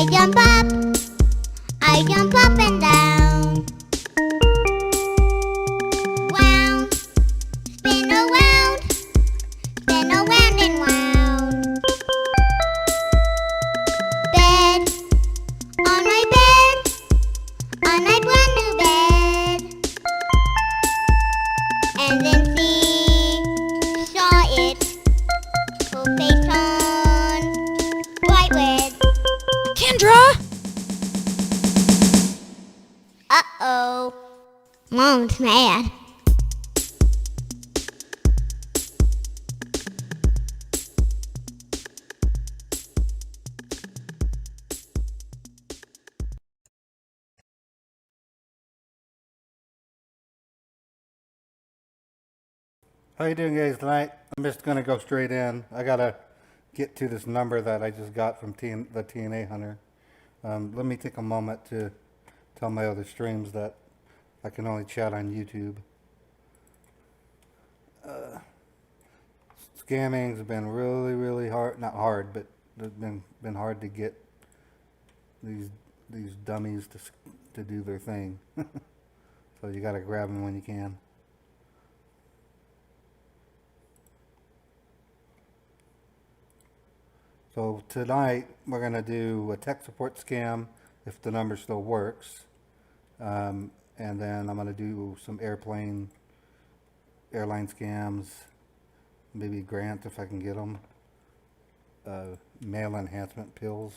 I jump up, I jump up and down. Wound, spin around and wound. Bed, on my brand new bed. And then she saw it, her face turned bright red. Kendra! Uh-oh, Mom's mad. How you doing, guys, tonight? I'm just gonna go straight in. I gotta get to this number that I just got from the TNA Hunter. Let me take a moment to tell my other streams that I can only chat on YouTube. Scamming's been really hard. Not hard, but it's been hard to get these dummies to do their thing. So you gotta grab them when you can. So tonight we're going to do a tech support scam if the number still works, and then I'm going to do some airline scams, maybe grants if I can get them, mail enhancement pills.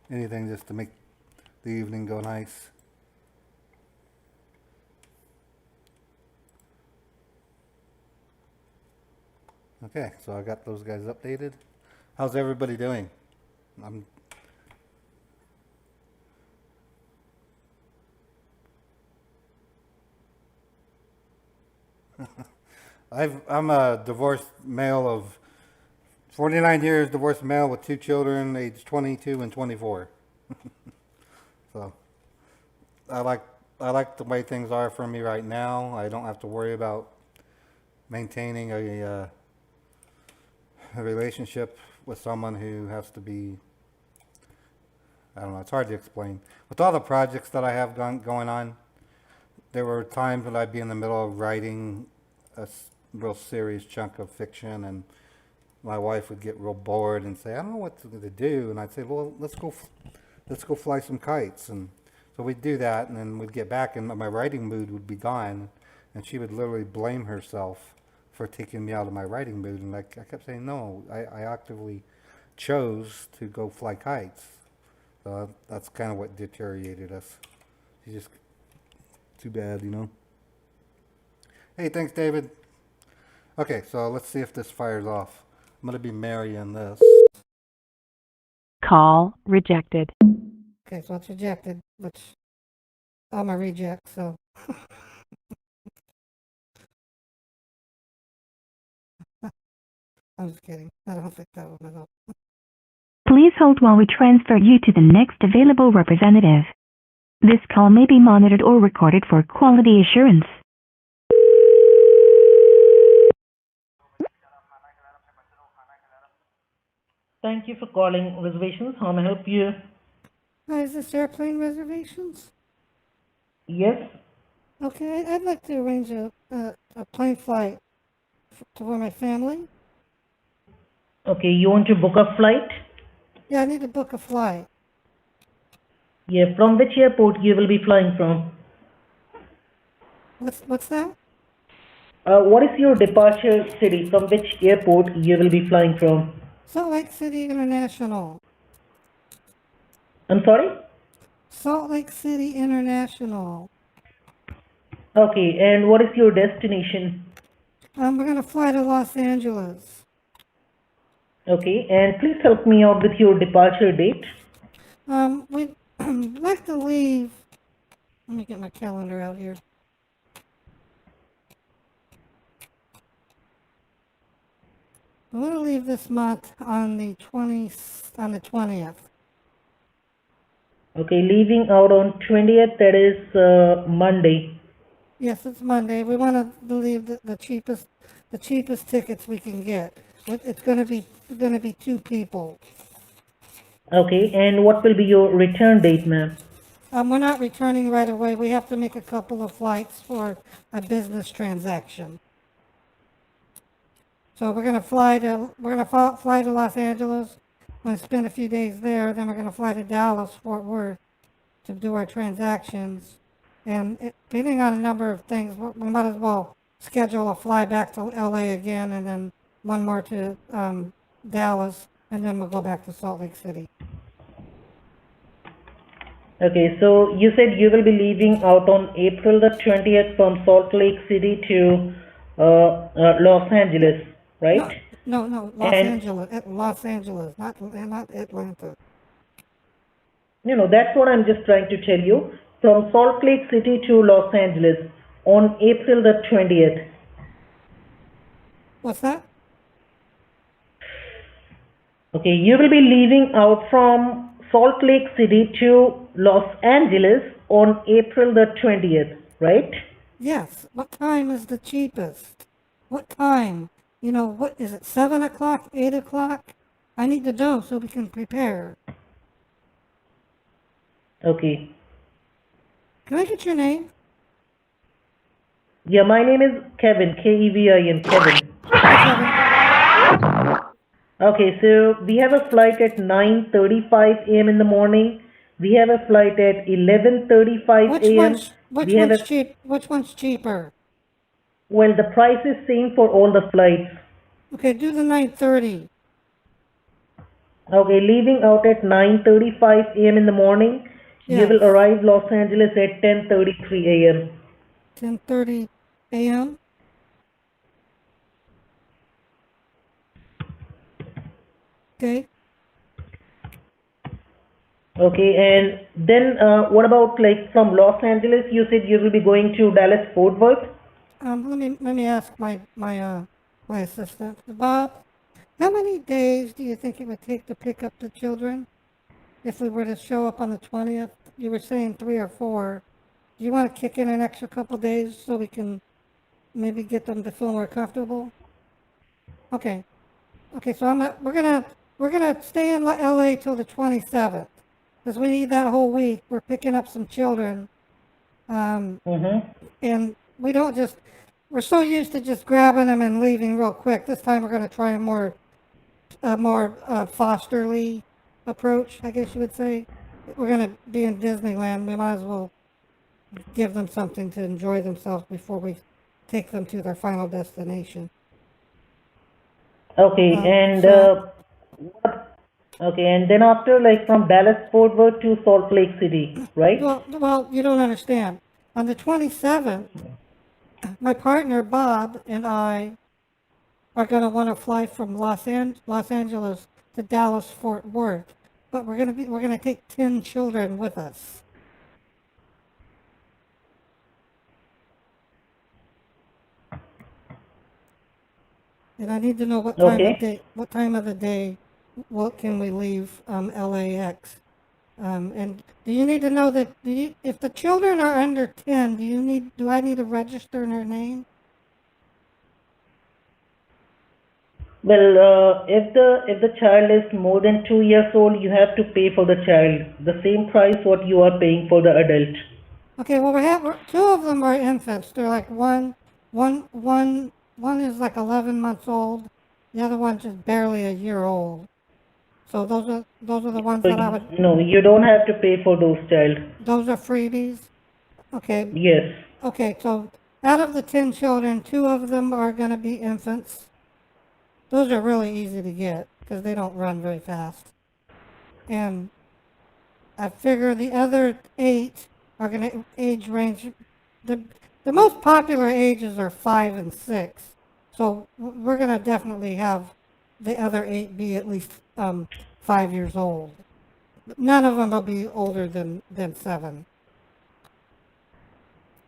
Anything just to make the evening go nice. Okay, so I got those guys updated. How's everybody doing? I'm a divorced male of 49 years, divorced male with 2 children, aged 22 and 24. So I like the way things are for me right now. I don't have to worry about maintaining a relationship with someone who has to be, I don't know, it's hard to explain. With all the projects that I have going on, there were times when I'd be in the middle of writing a real serious chunk of fiction, and my wife would get real bored and say, I don't know what to do. And I'd say, well, let's go fly some kites. And so we'd do that, and then we'd get back, and my writing mood would be gone. And she would literally blame herself for taking me out of my writing mood. And I kept saying, no, I actively chose to go fly kites. So that's kind of what deteriorated us. She's just too bad, you know. Hey, thanks, David. Okay, so let's see if this fires off. I'm going to be Mary in this. Call rejected. Okay, so it's rejected, which I'm a reject, so. I'm just kidding. I don't think that one at all. Please hold while we transfer you to the next available representative. This call may be monitored or recorded for quality assurance. Thank you for calling reservations. How may I help you? Hi, is this airplane reservations? Yes. Okay, I'd like to arrange a plane flight to my family. Okay, you want to book a flight? Yeah, I need to book a flight. Yeah, from which airport you will be flying from? What's that? What is your departure city? From which airport you will be flying from? Salt Lake City International. I'm sorry? Salt Lake City International. Okay, and what is your destination? We're gonna fly to Los Angeles. Okay, and please help me out with your departure date. We'd like to leave. Let me get my calendar out here. I'm gonna leave this month on the 20th. Okay, leaving out on 20th, that is Monday. Yes, it's Monday. We want to leave the cheapest tickets we can get. It's gonna be 2 people. Okay, and what will be your return date, ma'am? We're not returning right away. We have to make a couple of flights for a business transaction. So we're gonna fly to Los Angeles. We're gonna spend a few days there. Then we're gonna fly to Dallas, Fort Worth, to do our transactions. And depending on a number of things, we might as well schedule a fly back to LA again, and then one more to Dallas, and then we'll go back to Salt Lake City. Okay, so you said you will be leaving out on April the 20th from Salt Lake City to Los Angeles, right? No, Los Angeles, not Atlanta. That's what I'm just trying to tell you. From Salt Lake City to Los Angeles on April the 20th. What's that? Okay, you will be leaving out from Salt Lake City to Los Angeles on April the 20th, right? Yes. What time is the cheapest? What time? What is it, 7 o'clock, 8 o'clock? I need to know so we can prepare. Okay. Can I get your name? Yeah, my name is Kevin, Kevin, Kevin. Okay, so we have a flight at 9:35 a.m. in the morning. We have a flight at 11:35 a.m. Which one's cheaper? Well, the price is same for all the flights. Okay, do the 9:30. Okay, leaving out at 9:35 a.m. in the morning. Yes. You will arrive Los Angeles at 10:33 a.m. 10:30 a.m. Okay. Okay, and then what about from Los Angeles? You said you will be going to Dallas Fort Worth. Let me ask my assistant, Bob. How many days do you think it would take to pick up the children if we were to show up on the 20th? You were saying 3 or 4. Do you want to kick in an extra couple days so we can maybe get them to feel more comfortable? Okay. So we're gonna stay in LA till the 27th because we need that whole week. We're picking up some children, and we don't we're so used to just grabbing them and leaving real quick. This time we're gonna try a more fosterly approach, I guess you would say. We're going to be in Disneyland. We might as well give them something to enjoy themselves before we take them to their final destination. Okay, and okay, and then after, like from Dallas Fort Worth to Salt Lake City, right? Well, you don't understand. On the 27th, my partner Bob and I are going to want to fly from Los Angeles to Dallas Fort Worth, but we're going to take 10 children with us. And I need to know what time of day. What time of the day? What can we leave LAX? And do you need to know that? If the children are under 10, do I need to register their name? Well, if the child is more than 2 years old, you have to pay for the child the same price what you are paying for the adult. Okay, well, two of them are infants. They're like one is like 11 months old. The other one's just barely a year old. So those are the ones So that I would. no, you don't have to pay for those child. Those are freebies. Okay. Yes. Okay, so out of the 10 children, 2 of them are going to be infants. Those are really easy to get because they don't run very fast. And I figure the other 8 are going to age range. The most popular ages are 5 and 6. So we're going to definitely have the other 8 be at least 5 years old. None of them will be older than 7.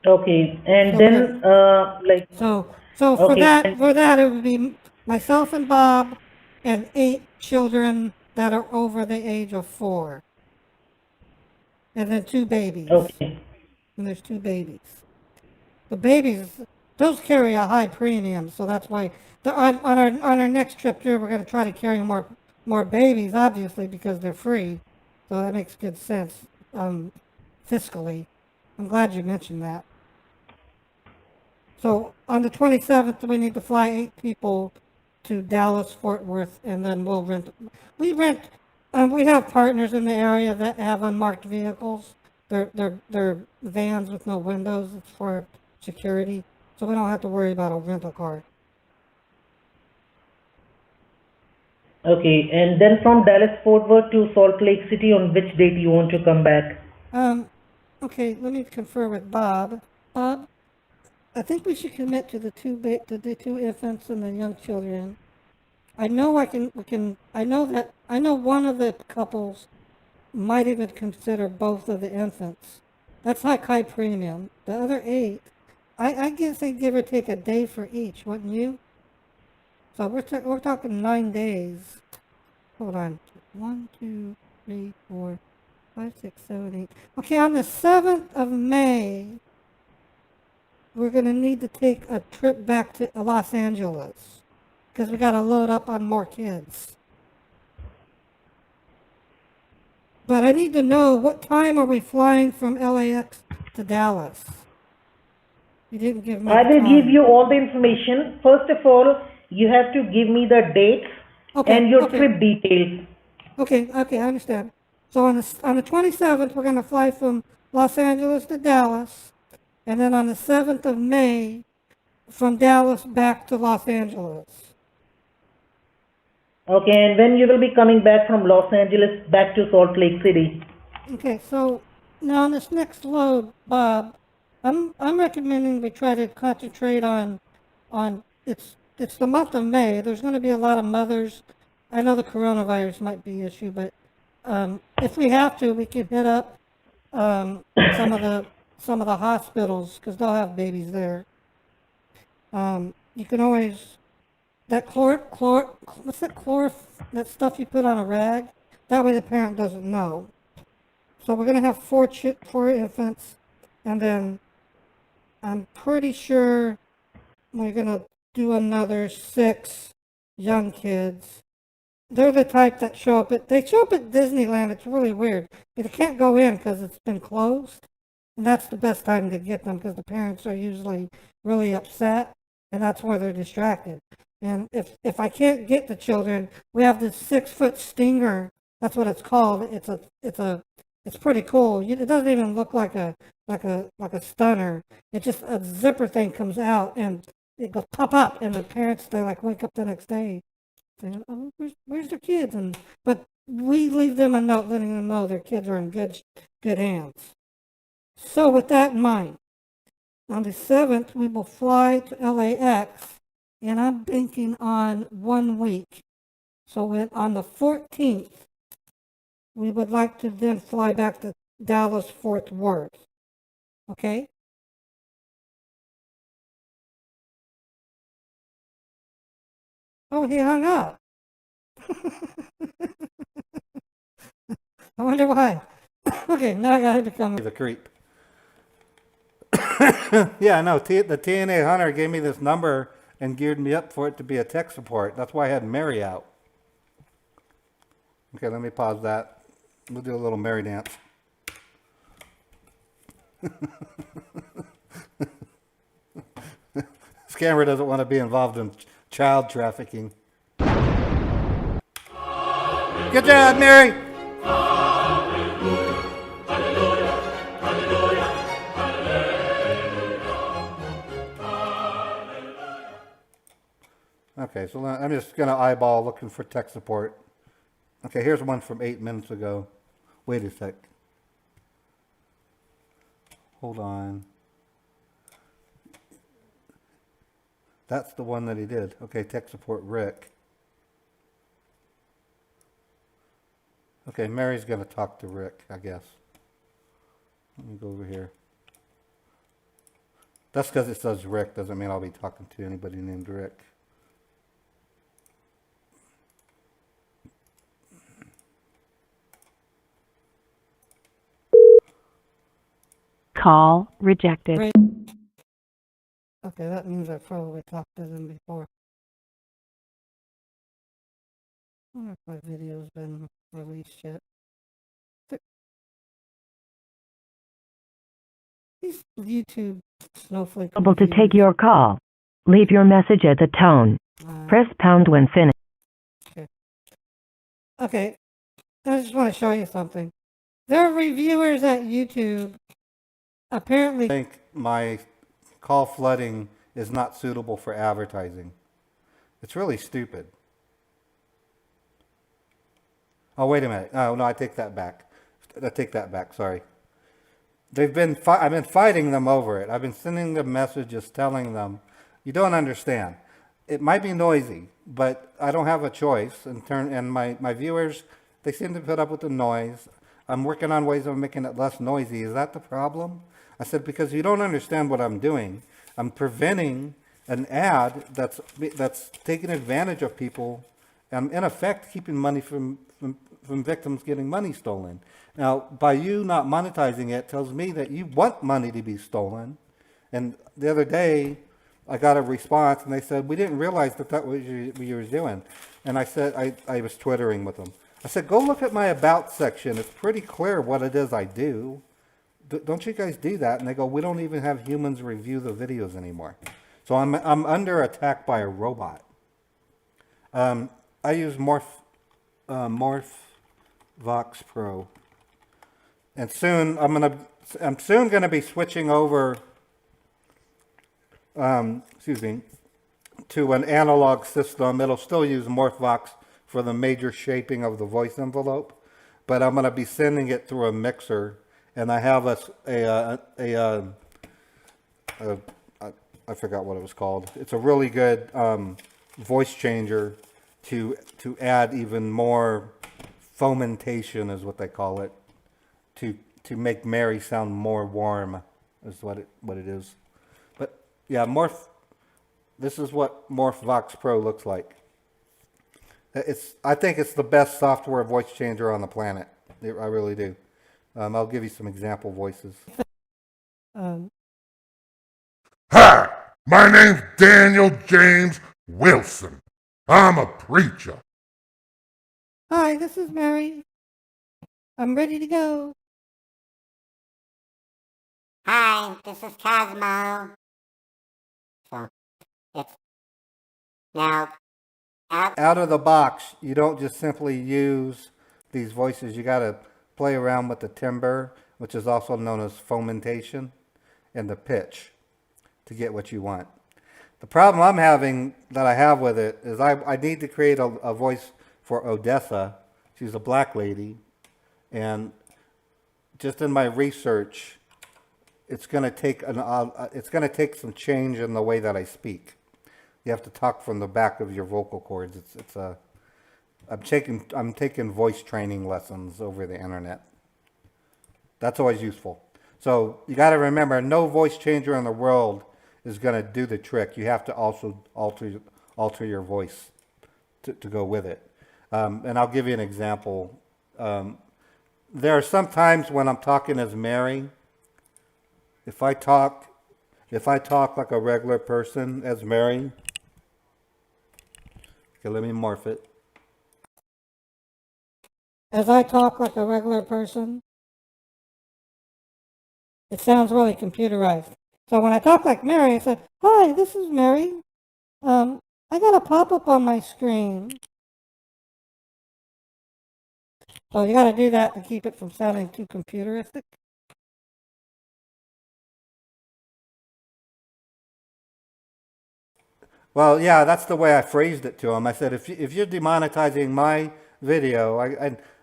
Okay, and then like So for okay, that it would be myself and Bob and 8 children that are over the age of 4. And then 2 babies. okay, And there's 2 babies. The babies, those carry a high premium, so that's why on our next trip here we're going to try to carry more babies, obviously, because they're free. So that makes good sense fiscally. I'm glad you mentioned that. So on the 27th, we need to fly 8 people to Dallas, Fort Worth, and then we'll rent. We have partners in the area that have unmarked vehicles. They're vans with no windows. It's for security, so we don't have to worry about a rental car. okay, and then from Dallas Fort Worth to Salt Lake City, on which date you want to come back? Okay, let me confer with Bob. Bob, I think we should commit to the 2 infants and the young children. I know I know one of the couples might even consider both of the infants. That's high premium. The other 8, I guess they'd give or take a day for each, wouldn't you? So we're talking 9 days. Hold on. 1, 2, 3, 4, 5, 6, 7, 8. Okay, on the 7th of May, we're going to need to take a trip back to Los Angeles because we got to load up on more kids. But I need to know, what time are we flying from LAX to Dallas? You didn't give me I the will time. give you all the information. First of all, you have to give me the dates and your trip details. Okay, I understand. So on the 27th, we're going to fly from Los Angeles to Dallas, and then on the 7th of May, from Dallas back to Los Angeles. Okay, and when you will be coming back from Los Angeles back to Salt Lake City? Okay, so now on this next load, Bob, I'm recommending we try to concentrate on it's the month of May. There's going to be a lot of mothers. I know the coronavirus might be an issue, but if we have to, we can hit up some of the hospitals because they'll have babies there. You can always that what's that stuff you put on a rag? That way the parent doesn't know. So we're gonna have 4 infants, and then I'm pretty sure we're gonna do another 6 young kids. They're the type that show up at Disneyland. It's really weird. They can't go in because it's been closed. And that's the best time to get them because the parents are usually really upset and that's where they're distracted. And if I can't get the children, we have this 6-foot stinger. That's what it's called. It's pretty cool. It doesn't even look like a stunner. It just a zipper thing comes out and it goes pop up, and the parents they like wake up the next day saying, "Oh, where's their kids?" But we leave them a note letting them know their kids are in good hands. So with that in mind, on the 7th we will fly to LAX, and I'm banking on 1 week. So on the 14th, we would like to then fly back to Dallas Fort Worth. Okay? Oh, he hung up. I wonder why. Okay, now I gotta become He's a creep. Yeah, no, the TNA Hunter gave me this number and geared me up for it to be a tech support. That's why I had Mary out. Okay, let me pause that. We'll do a little Mary dance. Scammer doesn't want to be involved in child trafficking. Good job, Mary! Okay, so I'm just going to eyeball looking for tech support. Okay, here's one from 8 minutes ago. Wait a sec. Hold on. That's the one that he did. Okay, tech support Rick. Okay, Mary's going to talk to Rick, I guess. Let me go over here. That's because it says Rick. Doesn't mean I'll be talking to anybody named Rick. Call rejected. great. Okay, that means I've probably talked to them before. I wonder if my video's been released yet. These YouTube snowflake. Able to take your call. Leave your message at the tone. Press pound when finished. Okay, I just want to show you something. There are reviewers at YouTube. Apparently, I think my call flooding is not suitable for advertising. It's really stupid. Oh, wait a minute. Oh, no, I take that back. Sorry. I've been fighting them over it. I've been sending them messages telling them, you don't understand. It might be noisy, but I don't have a choice. And my viewers, they seem to put up with the noise. I'm working on ways of making it less noisy. Is that the problem? I said, because you don't understand what I'm doing. I'm preventing an ad that's taking advantage of people. I'm in effect keeping money from victims getting money stolen. Now, by you not monetizing it tells me that you want money to be stolen. And the other day, I got a response and they said, we didn't realize that was what you were doing. And I said, I was twittering with them. I said, go look at my about section. It's pretty clear what it is I do. Don't you guys do that? And they go, we don't even have humans review the videos anymore. So I'm under attack by a robot. I use Morph Vox Pro. And soon I'm soon gonna be switching over to an analog system. It'll still use MorphVox for the major shaping of the voice envelope, but I'm gonna be sending it through a mixer, and I have I forgot what it was called. It's a really good voice changer to add even more fomentation, is what they call it, to make Mary sound more warm, is what it is. But yeah, this is what MorphVox Pro looks like. I think it's the best software voice changer on the planet. I really do. I'll give you some example voices. Hi, my name's Daniel James Wilson. I'm a preacher. hi, this is Mary. I'm ready to go. Hi, this is Cosmo. So, it's Now, Out of the box, you don't just simply use these voices. You got to play around with the timbre, which is also known as fomentation, and the pitch to get what you want. The problem I'm having, that I have with it, is I need to create a voice for Odessa. She's a black lady, and just in my research, it's going to take some change in the way that I speak. You have to talk from the back of your vocal cords. I'm taking voice training lessons over the internet. That's always useful. So you got to remember, no voice changer in the world is going to do the trick. You have to also alter your voice to go with it. And I'll give you an example. There are some times when I'm talking as Mary. If I talk like a regular person as Mary, okay, let me morph it. As I talk like a regular person, it sounds really computerized. So when I talk like Mary, I said, "Hi, this is Mary. I got a pop-up on my screen." So you got to do that to keep it from sounding too computeristic. Well, yeah, that's the way I phrased it to him. I said, if you're demonetizing my video,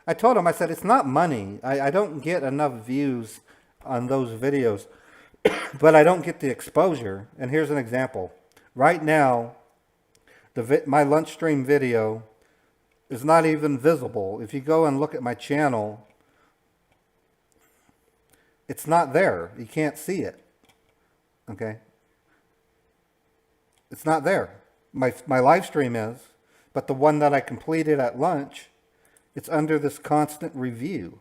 I told him, I said, it's not money. I don't get enough views on those videos, but I don't get the exposure. And here's an example. Right now, my lunch stream video is not even visible. If you go and look at my channel, it's not there. You can't see it. Okay? It's not there. My live stream is, but the one that I completed at lunch, it's under this constant review.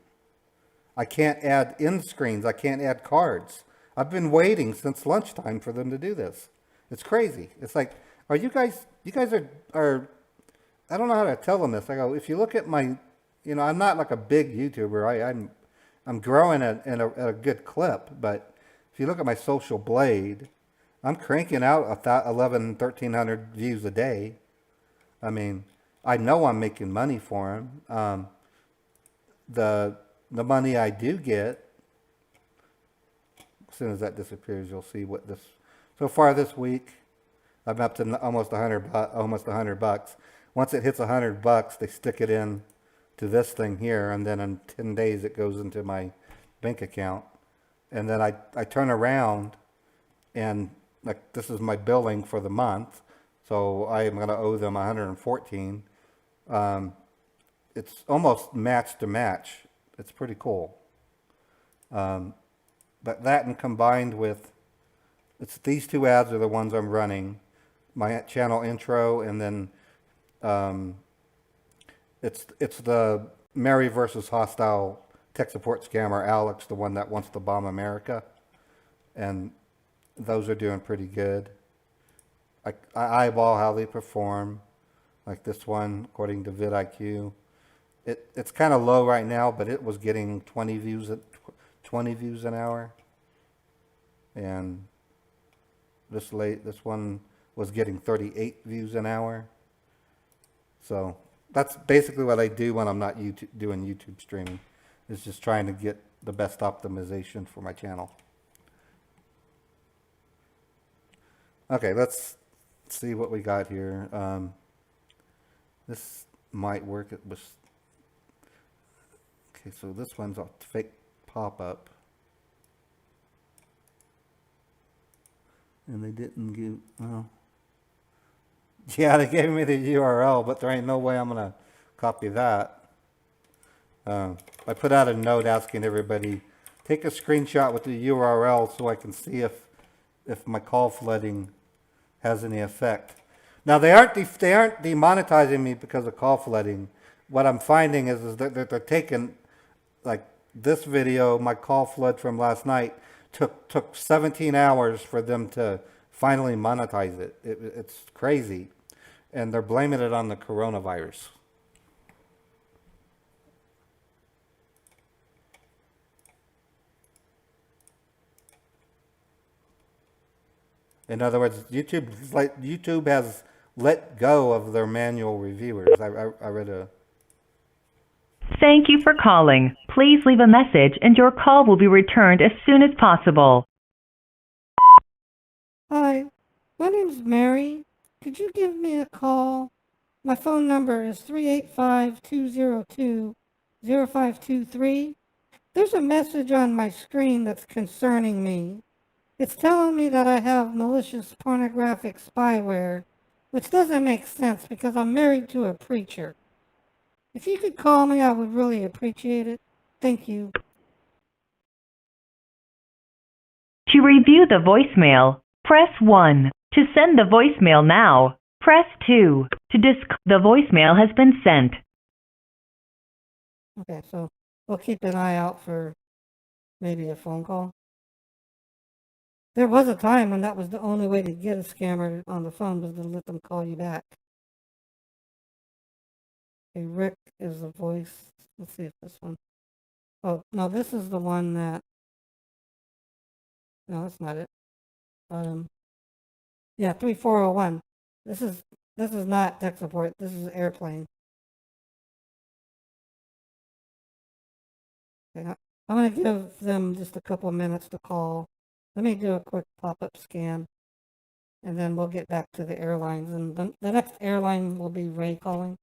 I can't add end screens. I can't add cards. I've been waiting since lunchtime for them to do this. It's crazy. It's like, are you guys are, I don't know how to tell them this. I go, if you look at my, I'm not like a big YouTuber. I'm growing at a good clip, but if you look at my social blade, I'm cranking out 1,300 views a day. I mean, I know I'm making money for them. The money I do get, as soon as that disappears, you'll see what this. So far this week, I'm up to almost $100. Once it hits $100, they stick it in to this thing here, and then in 10 days it goes into my bank account, and then I turn around and. Like, this is my billing for the month, so I am going to owe them 114. It's almost match to match. It's pretty cool. But that, and combined with, these two ads are the ones I'm running. My channel intro, and then it's the Mary versus hostile tech support scammer Alex, the one that wants to bomb America, and those are doing pretty good. I eyeball how they perform. Like this one, according to vidIQ, it's kind of low right now, but it was getting 20 views an hour. And this one was getting 38 views an hour. So that's basically what I do when I'm not doing YouTube streaming, is just trying to get the best optimization for my channel. Okay, let's see what we got here. This might work. It was okay. So this one's a fake pop-up, and they didn't give. Well, yeah, they gave me the URL, but there ain't no way I'm gonna copy that. I put out a note asking everybody take a screenshot with the URL so I can see if my call flooding has any effect. Now they aren't demonetizing me because of call flooding. What I'm finding is that they're taking, like this video, my call flood from last night took 17 hours for them to finally monetize it. It's crazy, and they're blaming it on the coronavirus. In other words, YouTube has let go of their manual reviewers. I read a. Thank you for calling. Please leave a message and your call will be returned as soon as possible. Hi, my name's Mary. Could you give me a call? My phone number is 385-202-0523. There's a message on my screen that's concerning me. It's telling me that I have malicious pornographic spyware, which doesn't make sense because I'm married to a preacher. If you could call me, I would really appreciate it. Thank you. To review the voicemail, press 1. To send the voicemail now, press 2. The voicemail has been sent. Okay, so we'll keep an eye out for maybe a phone call. There was a time when that was the only way to get a scammer on the phone, was to let them call you back. Okay, Rick is the voice. Let's see if this one. Oh, no, this is the one that. No, that's not it. Yeah, 3401. This is not tech support. This is airplane. Okay, I'm gonna give them just a couple of minutes to call. Let me do a quick pop-up scan, and then we'll get back to the airlines. And the next airline will be Ray calling.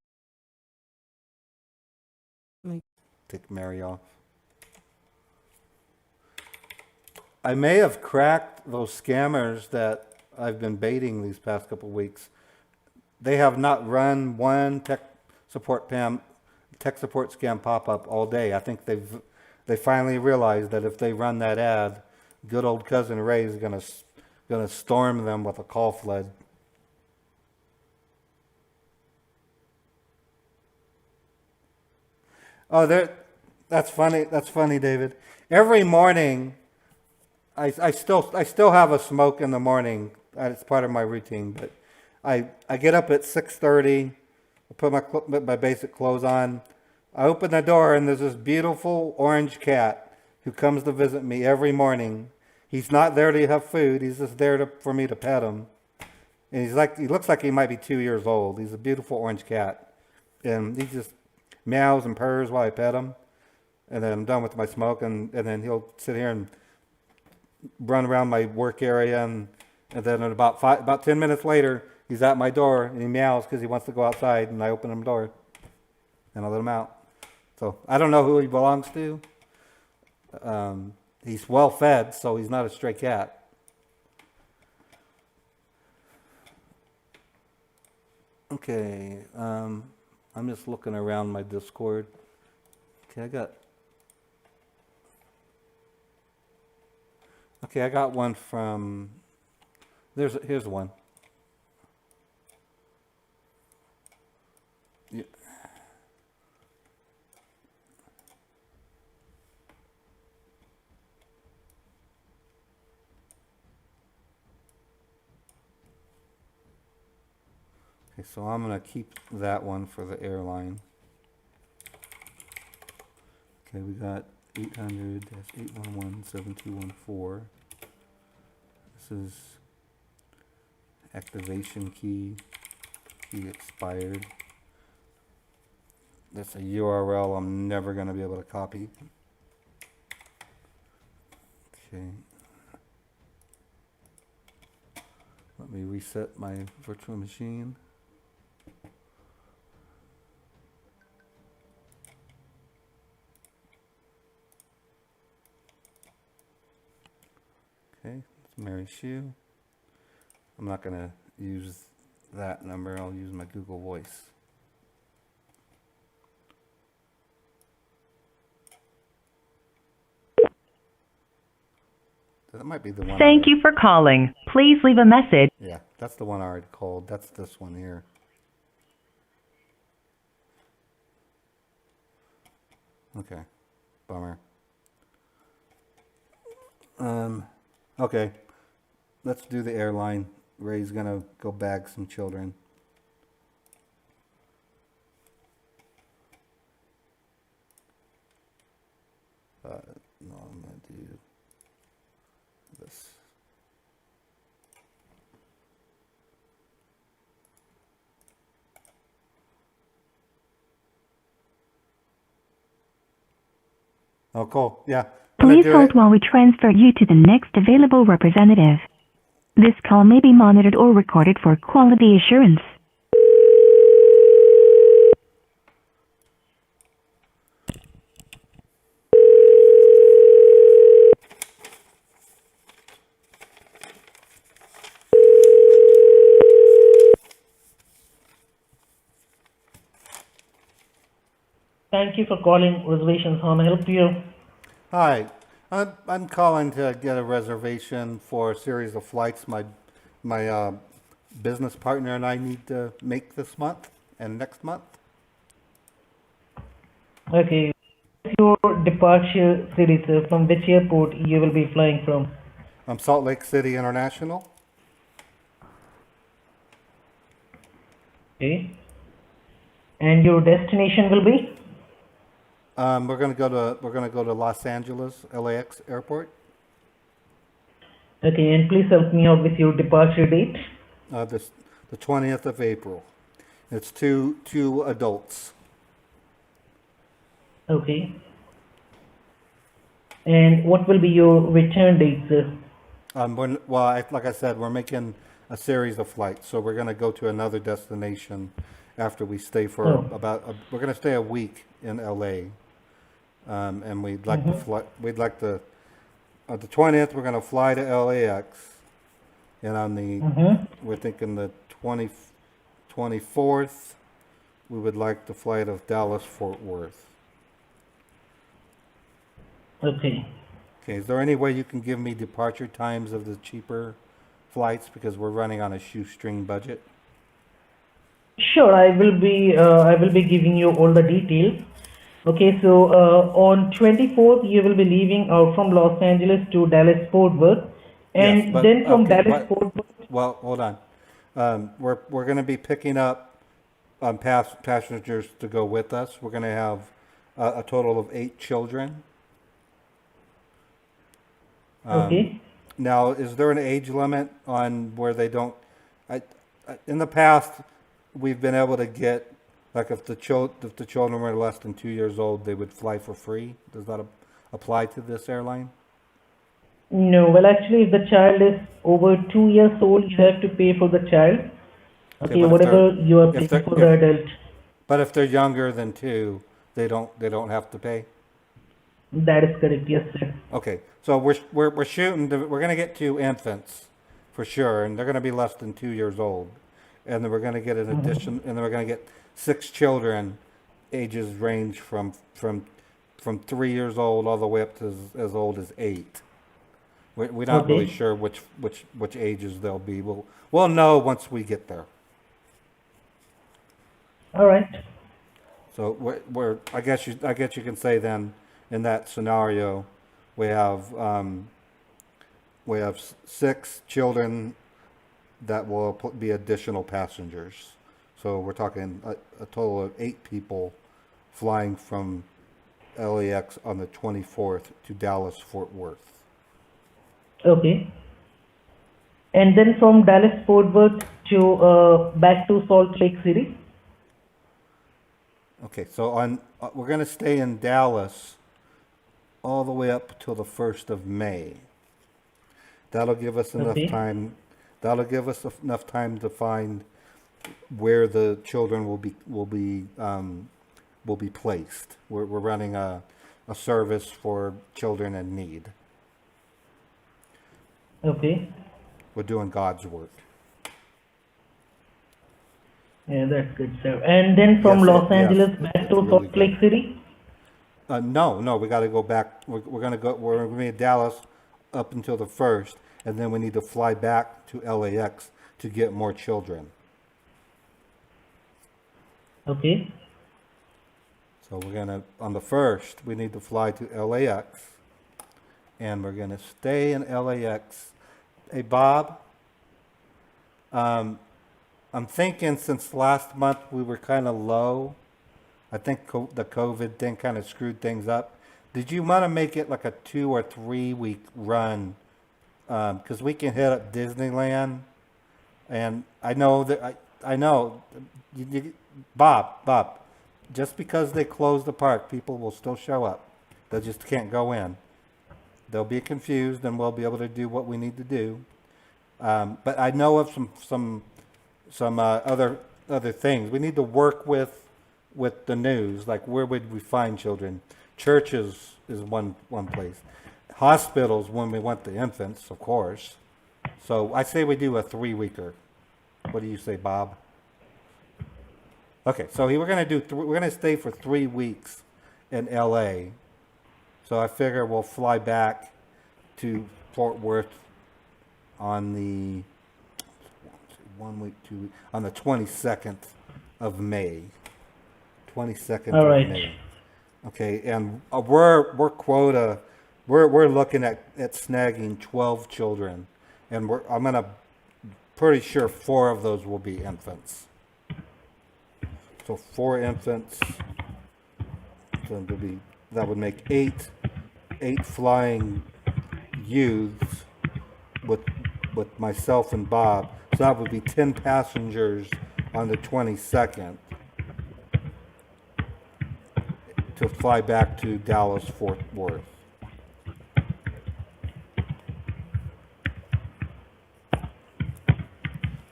Take Mary off. I may have cracked those scammers that I've been baiting these past couple weeks. They have not run one tech support scam pop-up all day. I think they finally realized that if they run that ad, good old cousin Ray is gonna storm them with a call flood. Oh, that's funny. That's funny, David. Every morning, I still have a smoke in the morning. It's part of my routine. But I get up at 6:30. I put my basic clothes on. I open the door and there's this beautiful orange cat who comes to visit me every morning. He's not there to have food. He's just there for me to pet him. And he looks like he might be 2 years old. He's a beautiful orange cat, and he just meows and purrs while I pet him. And then I'm done with my smoke, and then he'll sit here and run around my work area, and then about 10 minutes later, he's at my door and he meows because he wants to go outside, and I open him the door and I let him out. So I don't know who he belongs to. He's well fed, so he's not a stray cat. Okay, I'm just looking around my Discord. Okay, I got one from. Here's one. Yeah. Okay, so I'm gonna keep that one for the airline. Okay, we got 800-811-7214. This is activation key expired. That's a URL I'm never going to be able to copy. Okay. Let me reset my virtual machine. Okay, it's Mary Shoo. I'm not going to use that number. I'll use my Google Voice. That might be the one. Thank you for calling. Please leave a message. Yeah, that's the one I already called. That's this one here. Okay, bummer. Okay, let's do the airline. Ray's gonna go bag some children. No, I'm gonna do this. Oh, cool. Yeah. Gonna Please do hold it. while we transfer you to the next available representative. This call may be monitored or recorded for quality assurance. Thank you for calling reservations. How may I help you? Hi. I'm calling to get a reservation for a series of flights my business partner and I need to make this month and next month. Okay. Your departure city, sir. From which airport you will be flying from? Salt Lake City International. Okay. And your destination will be? We're gonna go to Los Angeles LAX airport. Okay, and please help me out with your departure date. The 20th of April. It's two adults. Okay. And what will be your return date, sir? Like I said, we're making a series of flights, so we're gonna go to another destination after we stay for Oh. we're gonna stay a week in LA, and we'd like to fly. We'd like to the 20th. We're gonna fly to LAX, and on the we're thinking the 24th, we would like the flight of Dallas Fort Worth. Okay. Okay, is there any way you can give me departure times of the cheaper flights because we're running on a shoestring budget? Sure, I will be giving you all the details. Okay, so on 24th you will be leaving out from Los Angeles to Dallas Fort Worth, Yes, and but then from okay, Dallas Fort Worth. well, hold on. We're going to be picking up passengers to go with us. We're going to have a total of 8 children. Okay. Now, is there an age limit on where they don't? In the past, we've been able to get, like, if the children were less than 2 years old, they would fly for free. Does that apply to this airline? No, well, actually, if the child is over 2 years old, you have to pay for the child. Okay, Okay, but whatever you are if paying they're for the adult, but if they're younger than 2, they don't have to pay. that is correct. Yes, sir. Okay, so we're shooting. We're gonna get 2 infants, for sure, and they're gonna be less than 2 years old, and then we're gonna get an addition, and then we're gonna get 6 children, ages range from 3 years old all the way up to as old as 8. We're not really Okay. sure which ages they'll be. We'll know once we get there. All right. So I guess you can say then in that scenario we have 6 children that will be additional passengers. So we're talking a total of 8 people flying from LAX on the 24th to Dallas Fort Worth. Okay. And then from Dallas Fort Worth to back to Salt Lake City. Okay, so we're going to stay in Dallas all the way up till the 1st of May. That'll give us enough Okay. time. That'll give us enough time to find where the children will be placed. We're running a service for children in need. Okay. We're doing God's work. Yeah, that's good, sir. And then from Yes, Los yes, Angeles back it's to really Salt good. Lake City. No, we got to go back. We're going to be in Dallas up until the 1st, and then we need to fly back to LAX to get more children. Okay. So we're going to, on the 1st, we need to fly to LAX, and we're going to stay in LAX. Hey, Bob, I'm thinking since last month we were kind of low. I think the COVID thing kind of screwed things up. Did you want to make it like a 2 or 3 week run? Because we can hit up Disneyland, and I know that I know, Bob. Just because they close the park, people will still show up. They just can't go in. They'll be confused, and we'll be able to do what we need to do. But I know of some other things. We need to work with the news. Like, where would we find children? Churches is one place. Hospitals when we want the infants, of course. So I say we do a 3-weeker. What do you say, Bob? Okay, so we're gonna stay for 3 weeks in LA. So I figure we'll fly back to Fort Worth on the 1 week, 2 weeks, on the 22nd of May. 22nd All of right. May. Okay, and we're looking at snagging 12 children, and pretty sure 4 of those will be infants. So 4 infants. So that would make 8 flying youths with myself and Bob. So that would be 10 passengers on the 22nd to fly back to Dallas Fort Worth.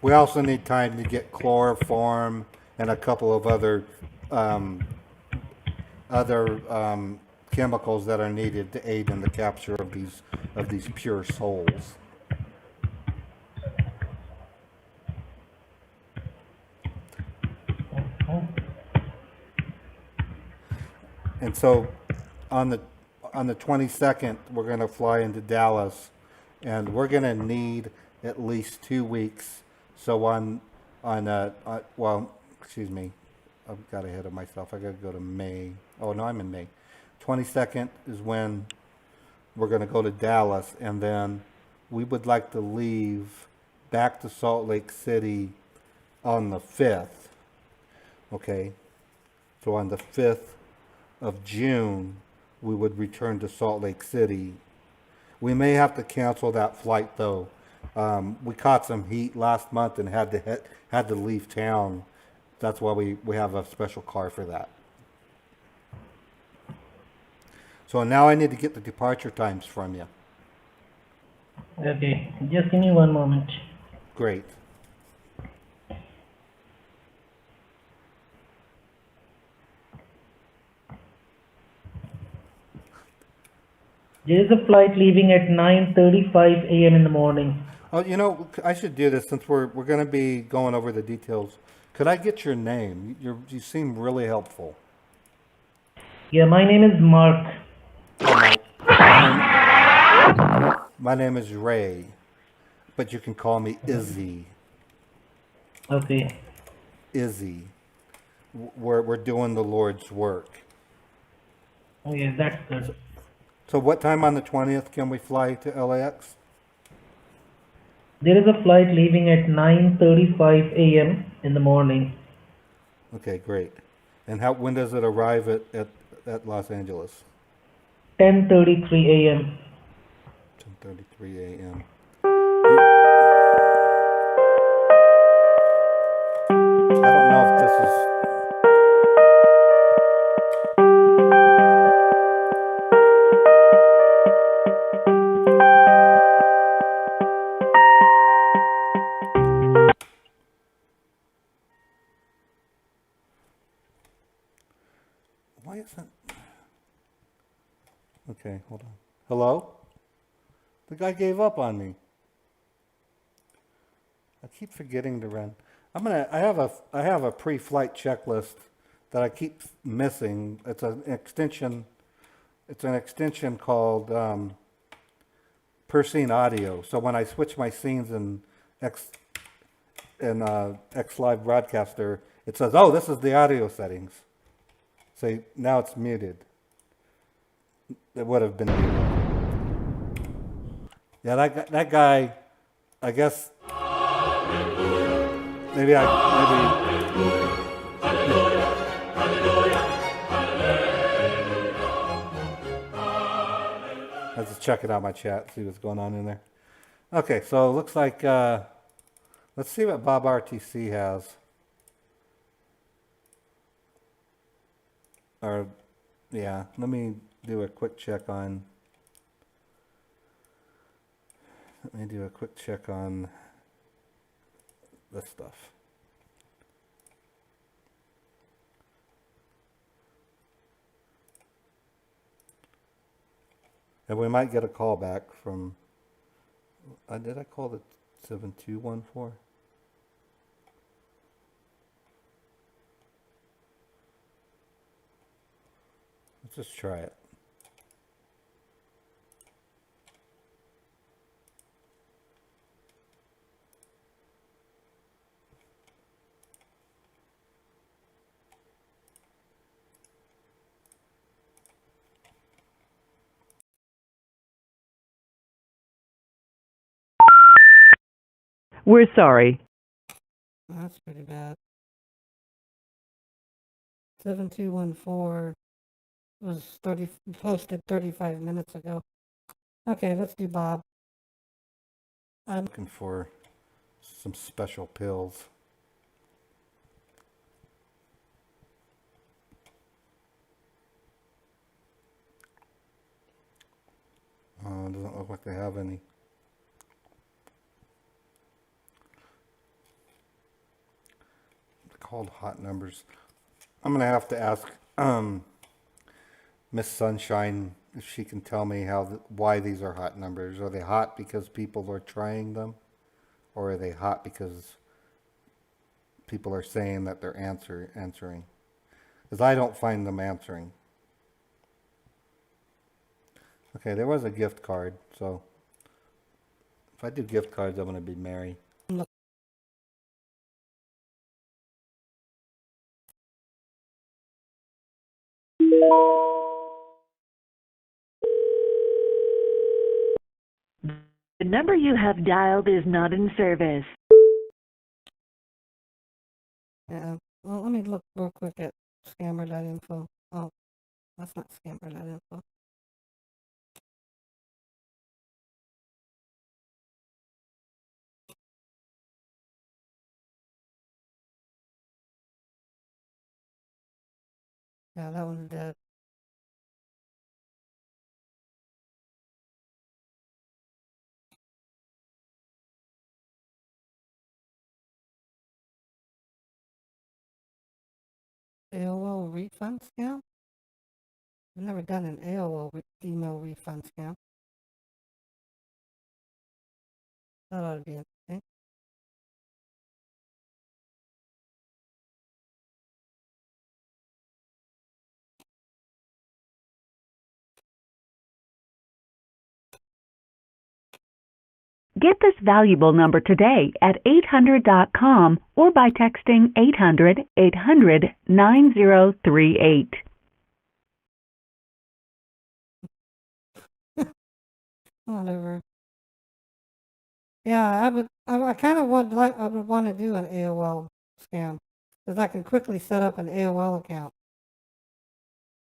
We also need time to get chloroform and a couple of other chemicals that are needed to aid in the capture of these pure souls. And so on the 22nd, we're going to fly into Dallas, and we're going to need at least 2 weeks. So well, excuse me, I've got ahead of myself. I got to go to May. Oh no, I'm in May. 22nd is when we're going to go to Dallas, and then we would like to leave back to Salt Lake City on the 5th. Okay, so on the 5th of June, we would return to Salt Lake City. We may have to cancel that flight though. We caught some heat last month and had to leave town. That's why we have a special car for that. So now I need to get the departure times from you. Okay, just give me one moment. Great. There is a flight leaving at 9:35 a.m. in the morning. Oh, you know, I should do this since we're going to be going over the details. Could I get your name? You seem really helpful. Yeah, my name is Mark. My name is Ray, but you can call me Izzy. Okay. Izzy. We're doing the Lord's work. Oh yeah, that's good. So what time on the 20th can we fly to LAX? There is a flight leaving at 9:35 a.m. in the morning. Okay, great. And when does it arrive at Los Angeles? 10:33 a.m. 10:33 a.m. I don't know if this is... Why isn't... Okay, hold on. Hello? The guy gave up on me. I keep forgetting to run. I have a pre-flight checklist that I keep missing. It's an extension. It's an extension called per scene audio. So when I switch my scenes in X Live Broadcaster, it says, "Oh, this is the audio settings." So now it's muted. It would have been muted. Yeah, that guy, I guess, maybe let's just check it out, my chat, see what's going on in there. Okay, so it looks like, let's see what Bob RTC has. Or, yeah, let me do a quick check on. Let me do a quick check on this stuff. And we might get a call back from, did I call the 7214? Let's just try it. We're sorry. That's pretty bad. 7214 was posted 35 minutes ago. Okay, let's do Bob. I'm looking for some special pills. Doesn't look like they have any. They're called hot numbers. I'm gonna have to ask Miss Sunshine if she can tell me why these are hot numbers. Are they hot because people are trying them, or are they hot because people are saying that they're answering? Because I don't find them answering. Okay, there was a gift card, so if I do gift cards, I'm gonna be Mary. The number you have dialed is not in service. Yeah. Well, let me look real quick at scammer.info. Oh, that's not scammer.info. Yeah, that one's dead. AOL refund scam? I've never done an AOL email refund scam. That ought to be interesting. Get this valuable number today at 800.com or by texting 800-800-9038. Whatever. Yeah, I kind of I would want to do an AOL scam because I can quickly set up an AOL account.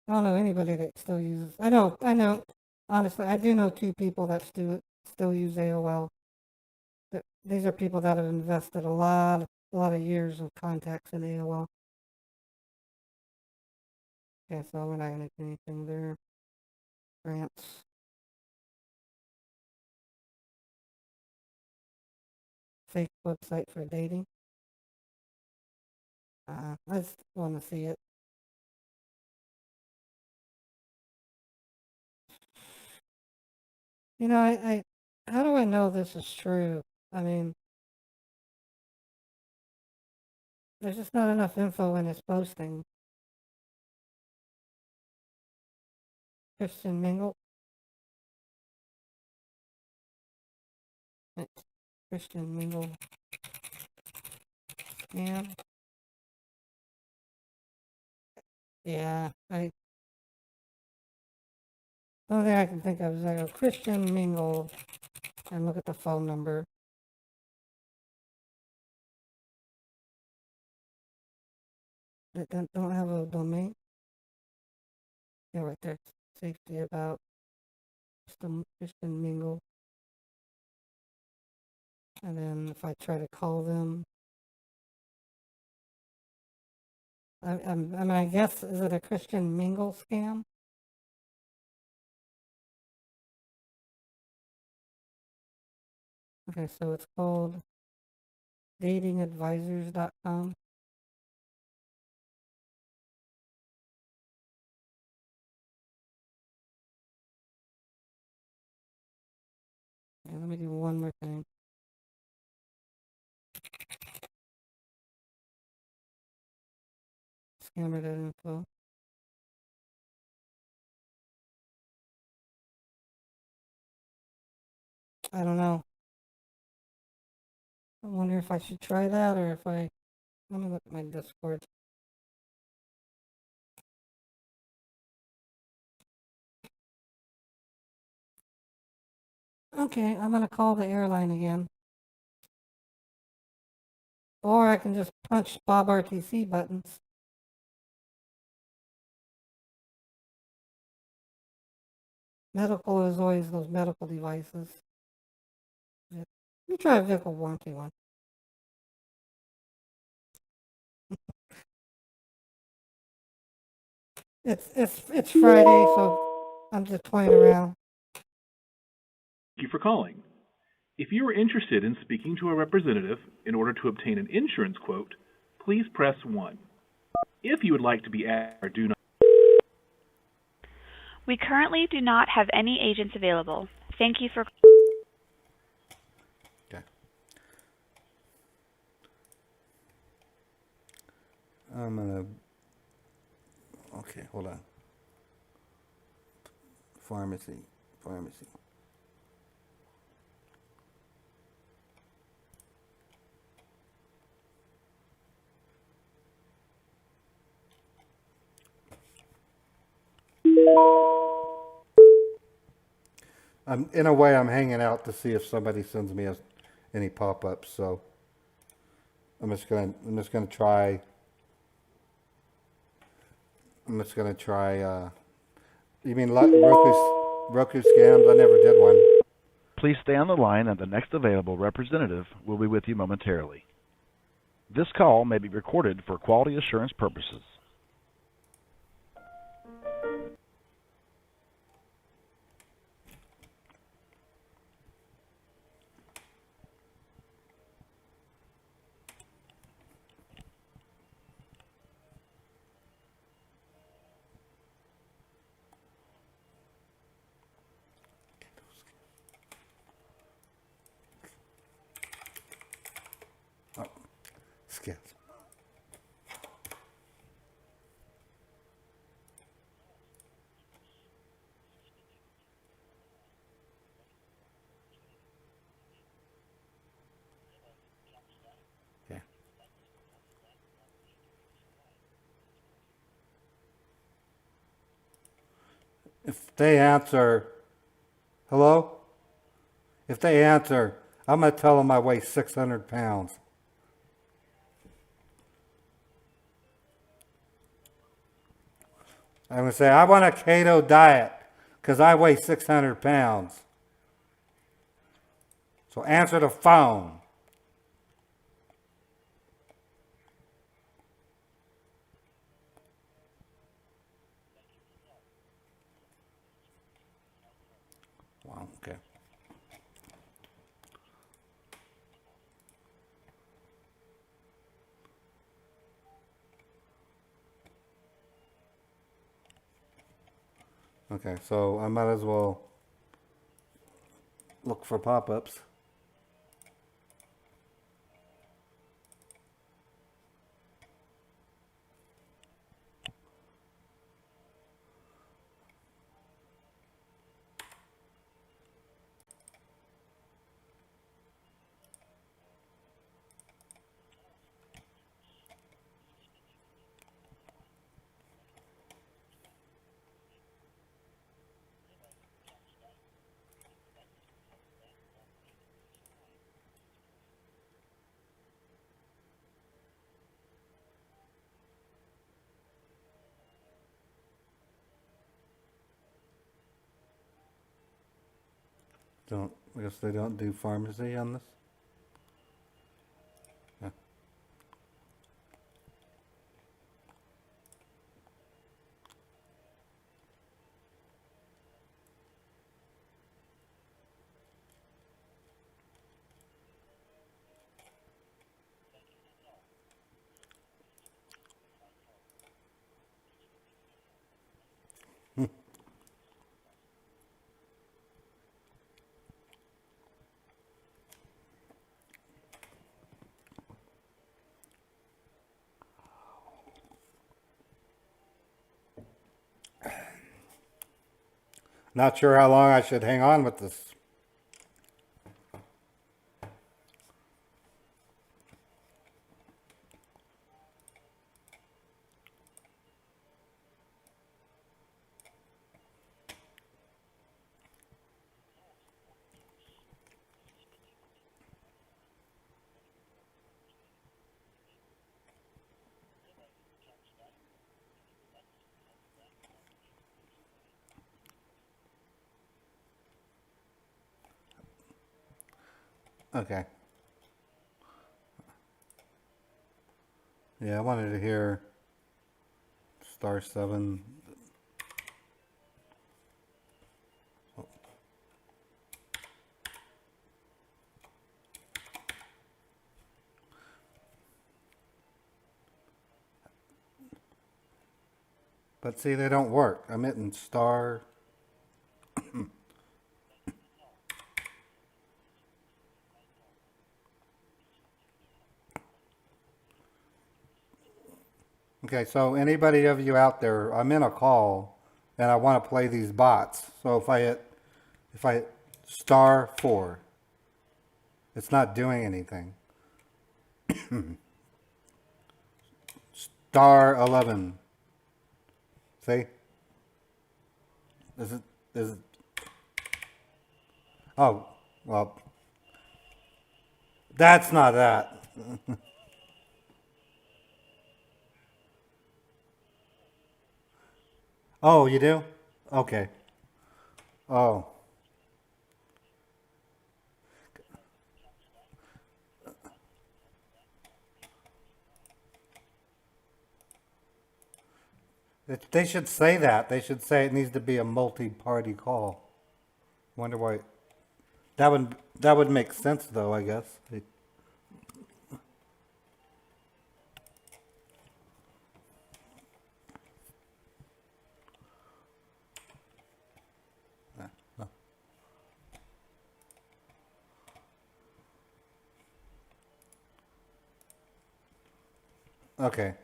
I don't know anybody that still uses. I know. Honestly, I do know 2 people that still use AOL. These are people that have invested a lot of years of contacts in AOL. Okay, so we're not gonna do anything there. Grants. Fake website for dating. I just want to see it. You know, how do I know this is true? I mean, there's just not enough info in his posting. Christian Mingle. It's Christian Mingle. Scam. Yeah, the only thing I can think of is I go Christian Mingle and look at the phone number. That don't have a domain. Yeah, right there. Safety about Christian Mingle. And then if I try to call them, I mean, I guess, is it a Christian Mingle scam? Okay, so it's called datingadvisors.com. Okay, let me do one more thing. Scammer.info. I don't know. I wonder if I should try that or if I... Let me look at my Discord. Okay, I'm gonna call the airline again. Or I can just punch Bob RTC buttons. Medical is always those medical devices. Let me try a vehicle warranty one. It's Friday, so I'm just toying around. Thank you for calling. If you are interested in speaking to a representative in order to obtain an insurance quote, please press 1. If you would like to be added or do not. We currently do not have any agents available. Thank you for... Okay. I'm gonna. Okay, hold on. Pharmacy. In a way, I'm hanging out to see if somebody sends me any pop-ups. So I'm just gonna try. You mean Roku scams? I never did one. Please stay on the line and the next available representative will be with you momentarily. This call may be recorded for quality assurance purposes. Oh, scams. Okay. If they answer, hello? If they answer, I'm going to tell them I weigh 600 pounds. I'm going to say, I want a keto diet because I weigh 600 pounds. So answer the phone. Wow, okay. Okay, so I might as well look for pop-ups. I guess they don't do pharmacy on this. Yeah. Not sure how long I should hang on with this. Okay. Yeah, I wanted to hear star 7. But see, they don't work. I'm hitting star. Okay, so anybody of you out there, I'm in a call and I want to play these bots. So if I hit star 4, it's not doing anything. Star 11. See? Is it? Oh, well, that's not that. Oh, you do? Okay. Oh. They should say that. They should say it needs to be a multi-party call. Wonder why. That would make sense though, I guess. Okay.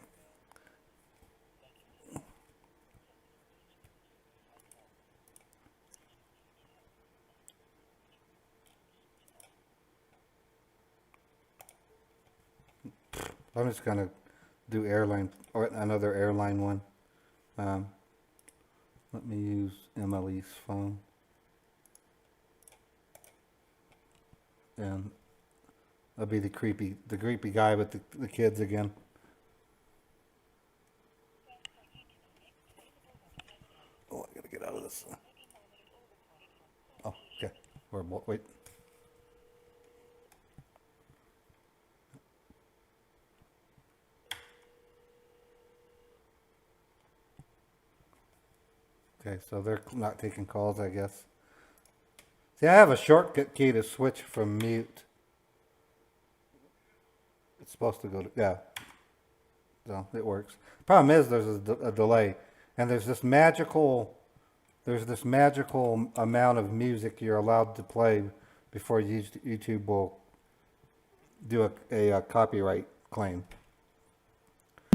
I'm just gonna do airline or another airline one. Let me use Emily's phone. And I'll be the creepy guy with the kids again. Oh, I gotta get out of this. Oh, okay. Wait. Okay, so they're not taking calls, I guess. See, I have a shortcut key to switch from mute. It's supposed to go to, yeah. So it works. Problem is there's a delay, and there's this magical amount of music you're allowed to play before YouTube will do a copyright claim.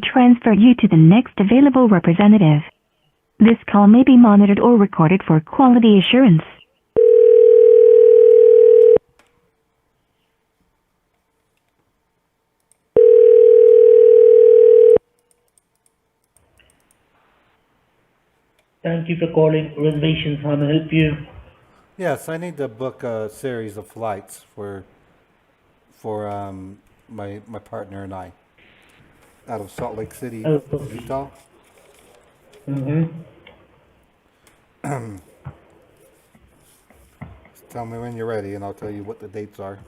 Transfer you to the next available representative. This call may be monitored or recorded for quality assurance. Thank you for calling reservations. How may I help you? Yes, I need to book a series of flights for my partner and I out of Salt Lake City, Utah. Tell me when you're ready, and I'll tell you what the dates are.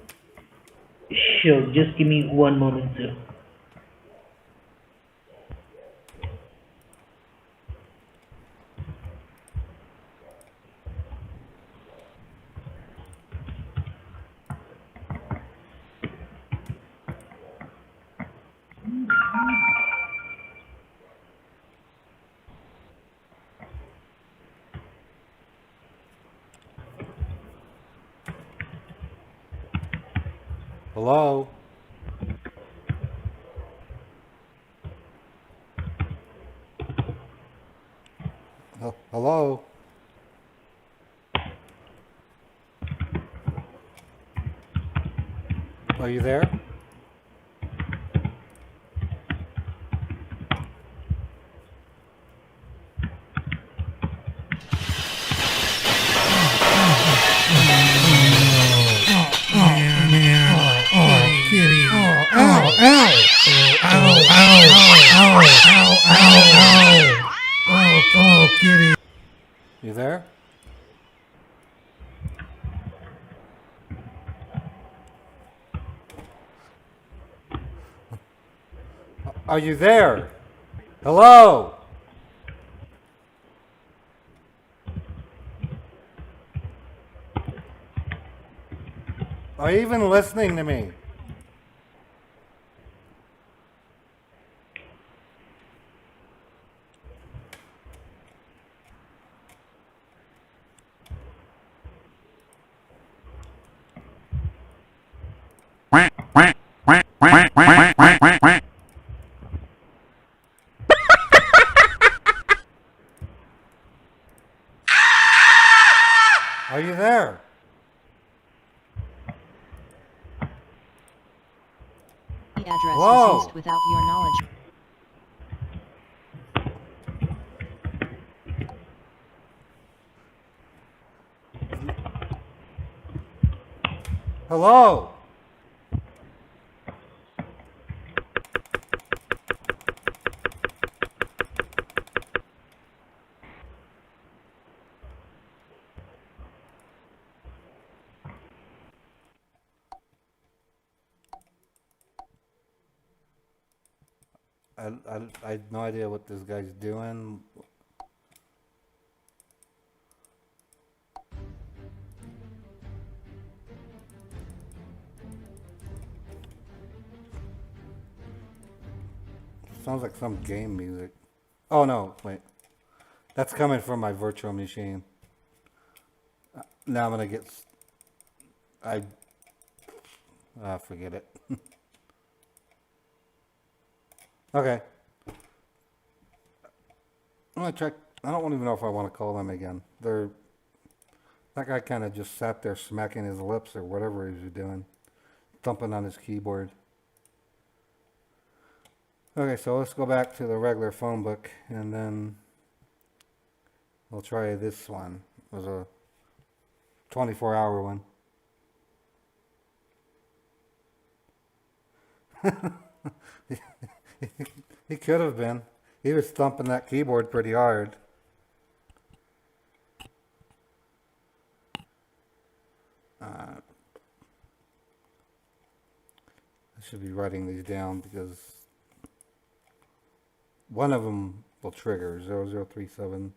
Sure, just give me one moment, sir. Hello? Hello? Are you there? You there? Are you there? Hello? Are you even listening to me? Are you there? The address Whoa. was used without your knowledge. Hello? I have no idea what this guy's doing. Sounds like some game music. Oh no, wait. That's coming from my virtual machine. Now I'm gonna get... forget it. Okay. I'm gonna check. I don't even know if I want to call them again. That guy kind of just sat there smacking his lips or whatever he was doing. Thumping on his keyboard. Okay, so let's go back to the regular phone book and then we'll try this one. It was a 24-hour one. He could have been. He was thumping that keyboard pretty hard. I should be writing these down because one of them will trigger 0037.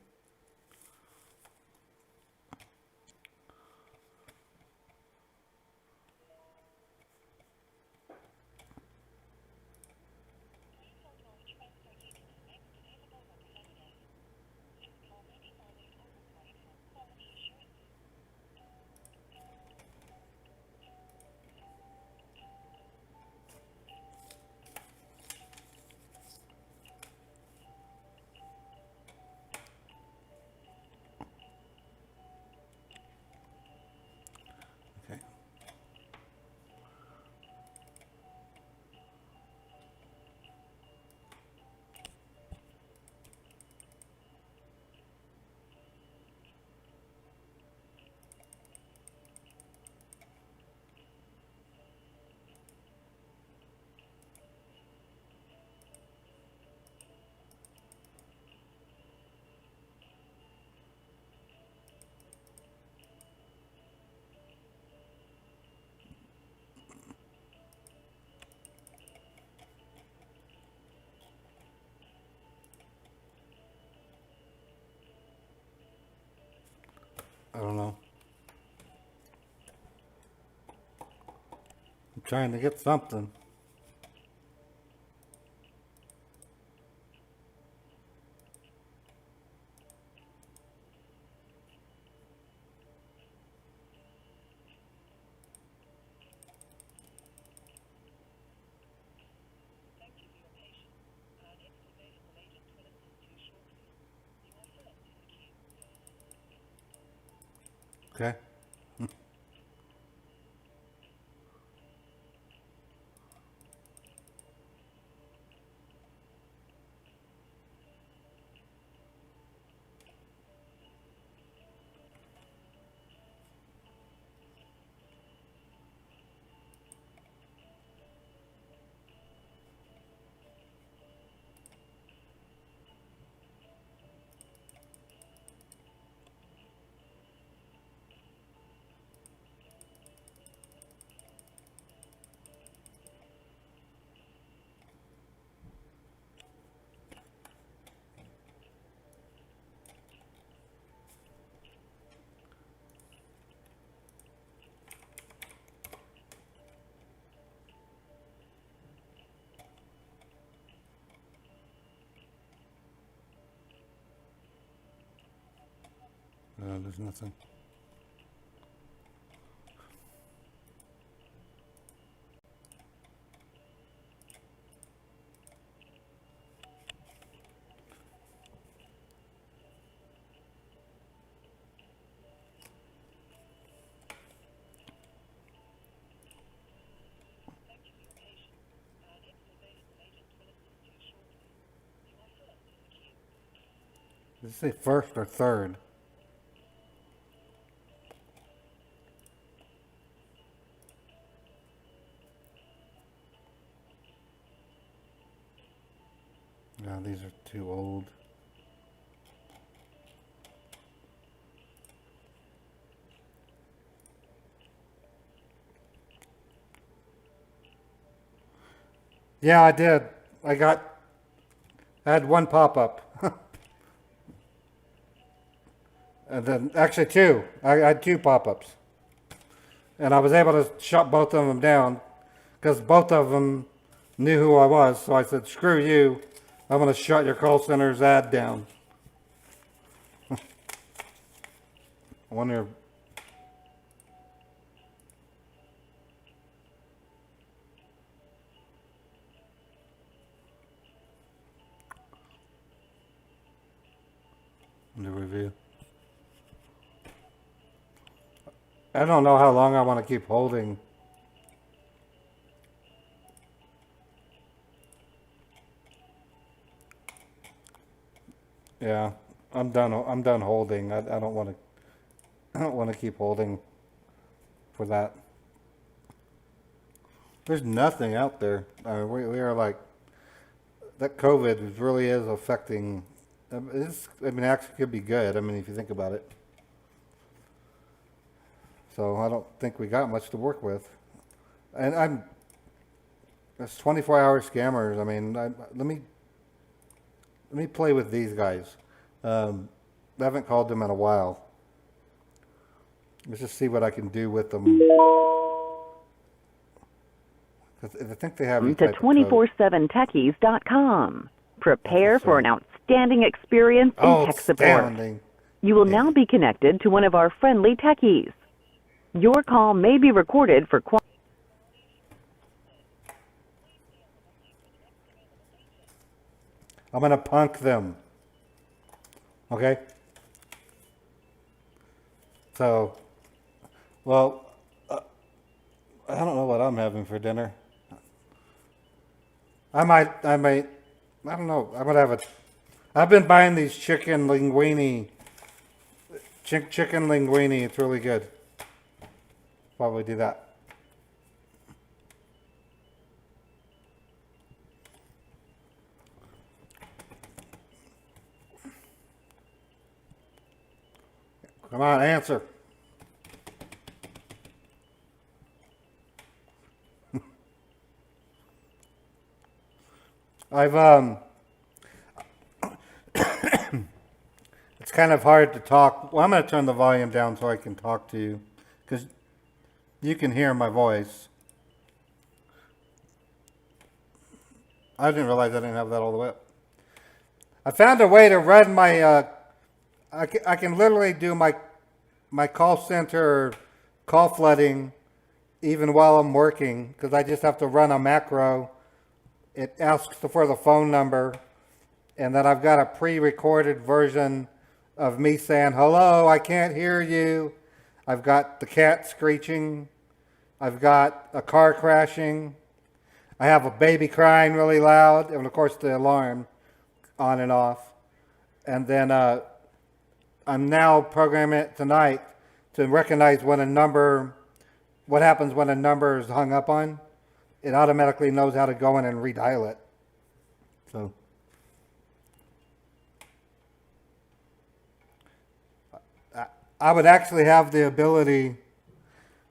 Okay. I don't know. I'm trying to get something. Okay. There's nothing. Did it say first or third? No, these are too old. Yeah, I did. I had one pop-up. And then, actually two. I had two pop-ups. And I was able to shut both of them down because both of them knew who I was. So I said, screw you. I'm going to shut your call center's ad down. I wonder. The review. I don't know how long I want to keep holding. Yeah, I'm done. I'm done holding. I don't want to. I don't want to keep holding for that. There's nothing out there. We are like that. COVID really is affecting. Actually could be good. I mean, if you think about it. So I don't think we got much to work with. And it's 24-hour scammers. I mean, let me play with these guys. I haven't called them in a while. Let's just see what I can do with them. 'Cause I think they have. To 247techies.com. Prepare for an outstanding experience in tech support. You will now be connected to one of our friendly techies. Your call may be recorded for quality. I'm going to punk them. Okay? So, well, I don't know what I'm having for dinner. I don't know. I'm going to have I've been buying these chicken linguine. Chicken linguine. It's really good. Probably do that. Come on, answer. It's kind of hard to talk. Well, I'm going to turn the volume down so I can talk to you because you can hear my voice. I didn't realize I didn't have that all the way up. I found a way to run my, I can literally do my call center call flooding even while I'm working because I just have to run a macro. It asks for the phone number and then I've got a pre-recorded version of me saying, hello, I can't hear you. I've got the cat screeching. I've got a car crashing. I have a baby crying really loud. And of course the alarm on and off. And then I'm now programming it tonight to recognize when a number, what happens when a number is hung up on. It automatically knows how to go in and redial it. So. I would actually have the ability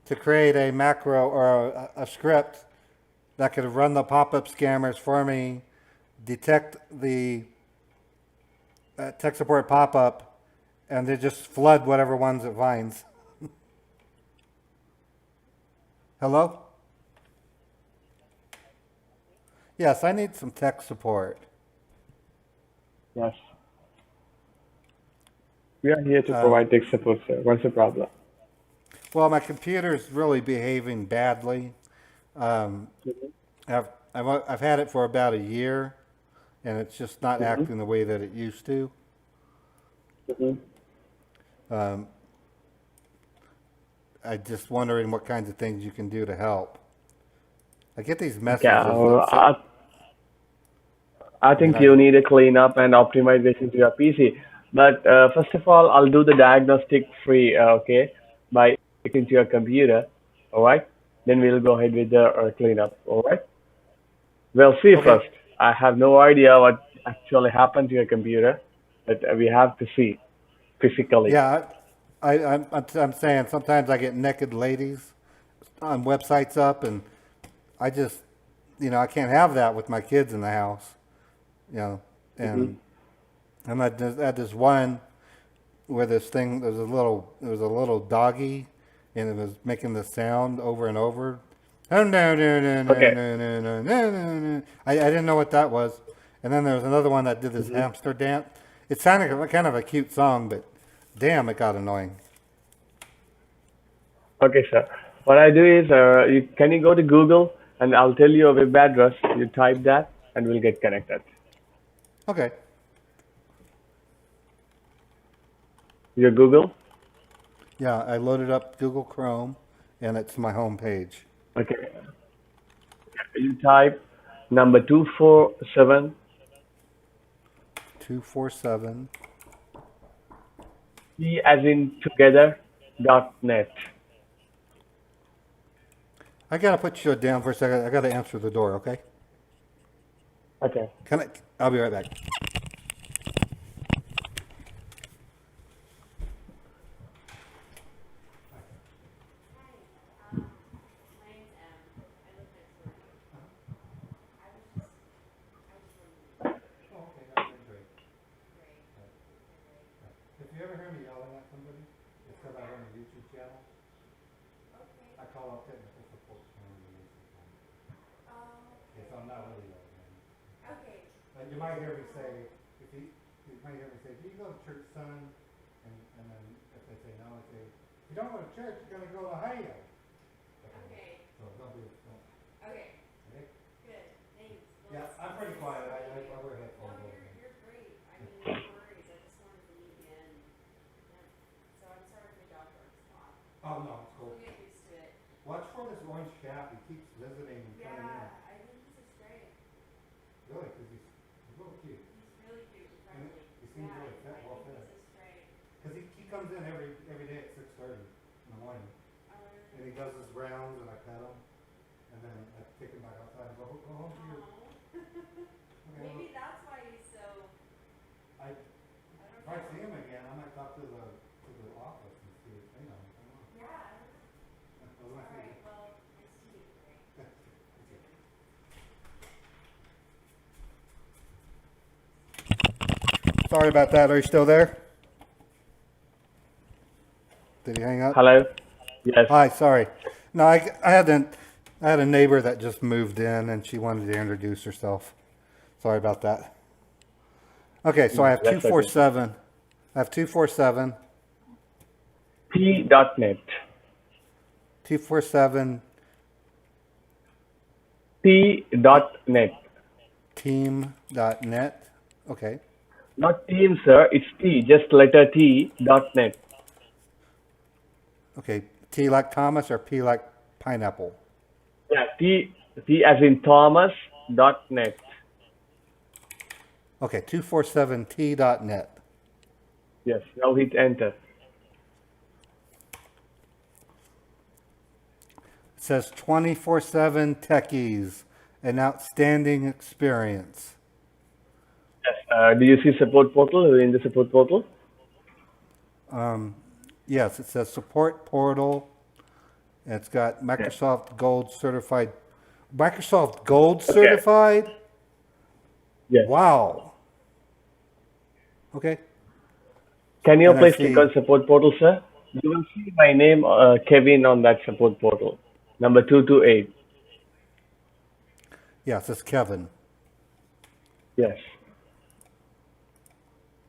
to create a macro or a script that could run the pop-up scammers for me, detect the tech support pop-up, and then just flood whatever ones it finds. Hello? Yes, I need some tech support. Yes. We are here to provide tech support, sir. What's the problem? Well, my computer's really behaving badly. I've had it for about a year, and it's just not acting the way that it used to. I'm just wondering what kinds of things you can do to help. I get these messages. Yeah, I think you need a cleanup and optimization to your PC. But first of all, I'll do the diagnostic free, okay, by connecting to your computer, all right? Then we'll go ahead with the cleanup, all right? Well, see first. I have no idea what actually happened to your computer, but we have to see physically. Yeah, I'm saying sometimes I get naked ladies on websites up, and I just, I can't have that with my kids in the house, and I had this one where there was a little doggy, and it was making the sound over and over. I didn't know what that was. And then there was another one that did this hamster dance. It sounded like kind of a cute song, but damn, it got annoying. Okay, sir. What I do is, can you go to Google, and I'll tell you a web address. You type that, and we'll get connected. Okay. Your Google? Yeah, I loaded up Google Chrome, and it's my home page. Okay. You type number 247. 247. T as in together, .net. I gotta put you down for a second. I gotta answer the door, okay? Okay. I'll be right back. If you ever hear me yelling at somebody, it's because I run a YouTube channel. I call up technical support. Okay, so I'm not really yelling. Okay. You might hear me say, you might hear me say, do you go to church, son? And then if they say no, I say, if you don't go to church, you're gonna go to hell. Okay. So don't be. Okay. Okay. Good. Thanks. Yeah, I'm pretty quiet. I wear headphones. No, you're great. I mean, no worries. I just wanted to meet you in. So I'm sorry for the dog bark spot. Oh no, it's cool. We'll get used to it. Watch for this orange cap. He keeps visiting and coming in. Yeah, I think this is great. Really, because he's a little cute. He's really cute and friendly. He seems really fed, well fed. This is great. Because he comes in every day at 6:30 in the morning. And he does his rounds, and I pet him. And then I take him back outside and go home to you. Maybe that's why he's so. If I see him again, I might talk to the office and see if they know. Yeah. All right. Well, nice to meet you. Sorry about that. Are you still there? Did he hang up? Hello. Yes. Hi. Sorry. No, I had a neighbor that just moved in, and she wanted to introduce herself. Sorry about that. Okay, so I have 247. I have 247. T.net. 247. T.net. Team.net. Okay. Not team, sir. It's T. Just letter T. .net. Okay. T like Thomas or P like pineapple? Yeah. T as in Thomas. .net. Okay. 247t.net. Yes. Now hit enter. It says 24/7 Techies, an outstanding experience. Yes. Do you see support portal? In the support portal? Yes, it says support portal. And it's got Microsoft Gold certified. Microsoft Gold certified? Yes. Wow. Okay. Can you please click on support portal, sir? You will see my name, Kevin, on that support portal. Number 228. Yeah, it says Kevin. Yes.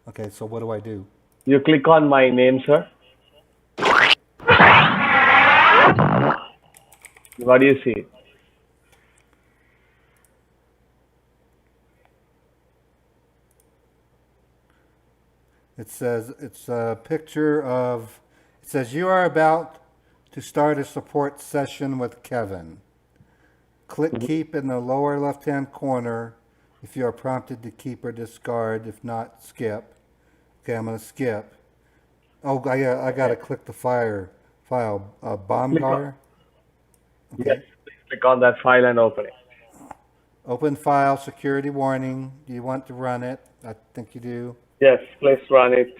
Okay, so what do I do? You click on my name, sir. What do you see? It says, it's a picture of, it says, you are about to start a support session with Kevin. Click keep in the lower left-hand corner if you are prompted to keep or discard. If not, skip. Okay, I'm going to skip. Oh, I got to click the file, bomb car. Okay. Yes, please click on that file and open it. Open file, security warning. Do you want to run it? I think you do. Yes, please run it.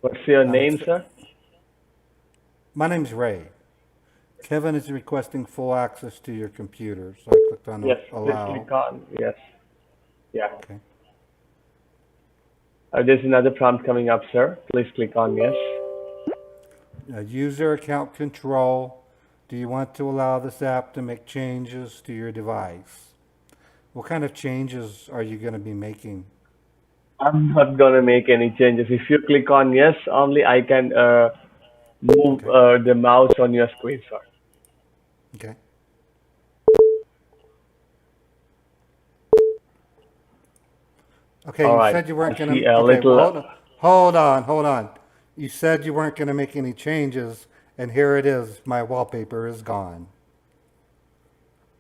What's your name, sir? My name's Ray. Kevin is requesting full access to your computer, so I clicked on Yes, allow. please click on, yes. Yeah. Okay. There's another prompt coming up, sir. Please click on yes. User account control. Do you want to allow this app to make changes to your device? What kind of changes are you going to be making? I'm not going to make any changes. If you click on yes, only I can move the mouse on your screen, sir. Okay. Okay, All you right. said you weren't I going see to. a Okay, little, well, hold on. You said you weren't going to make any changes, and here it is. My wallpaper is gone.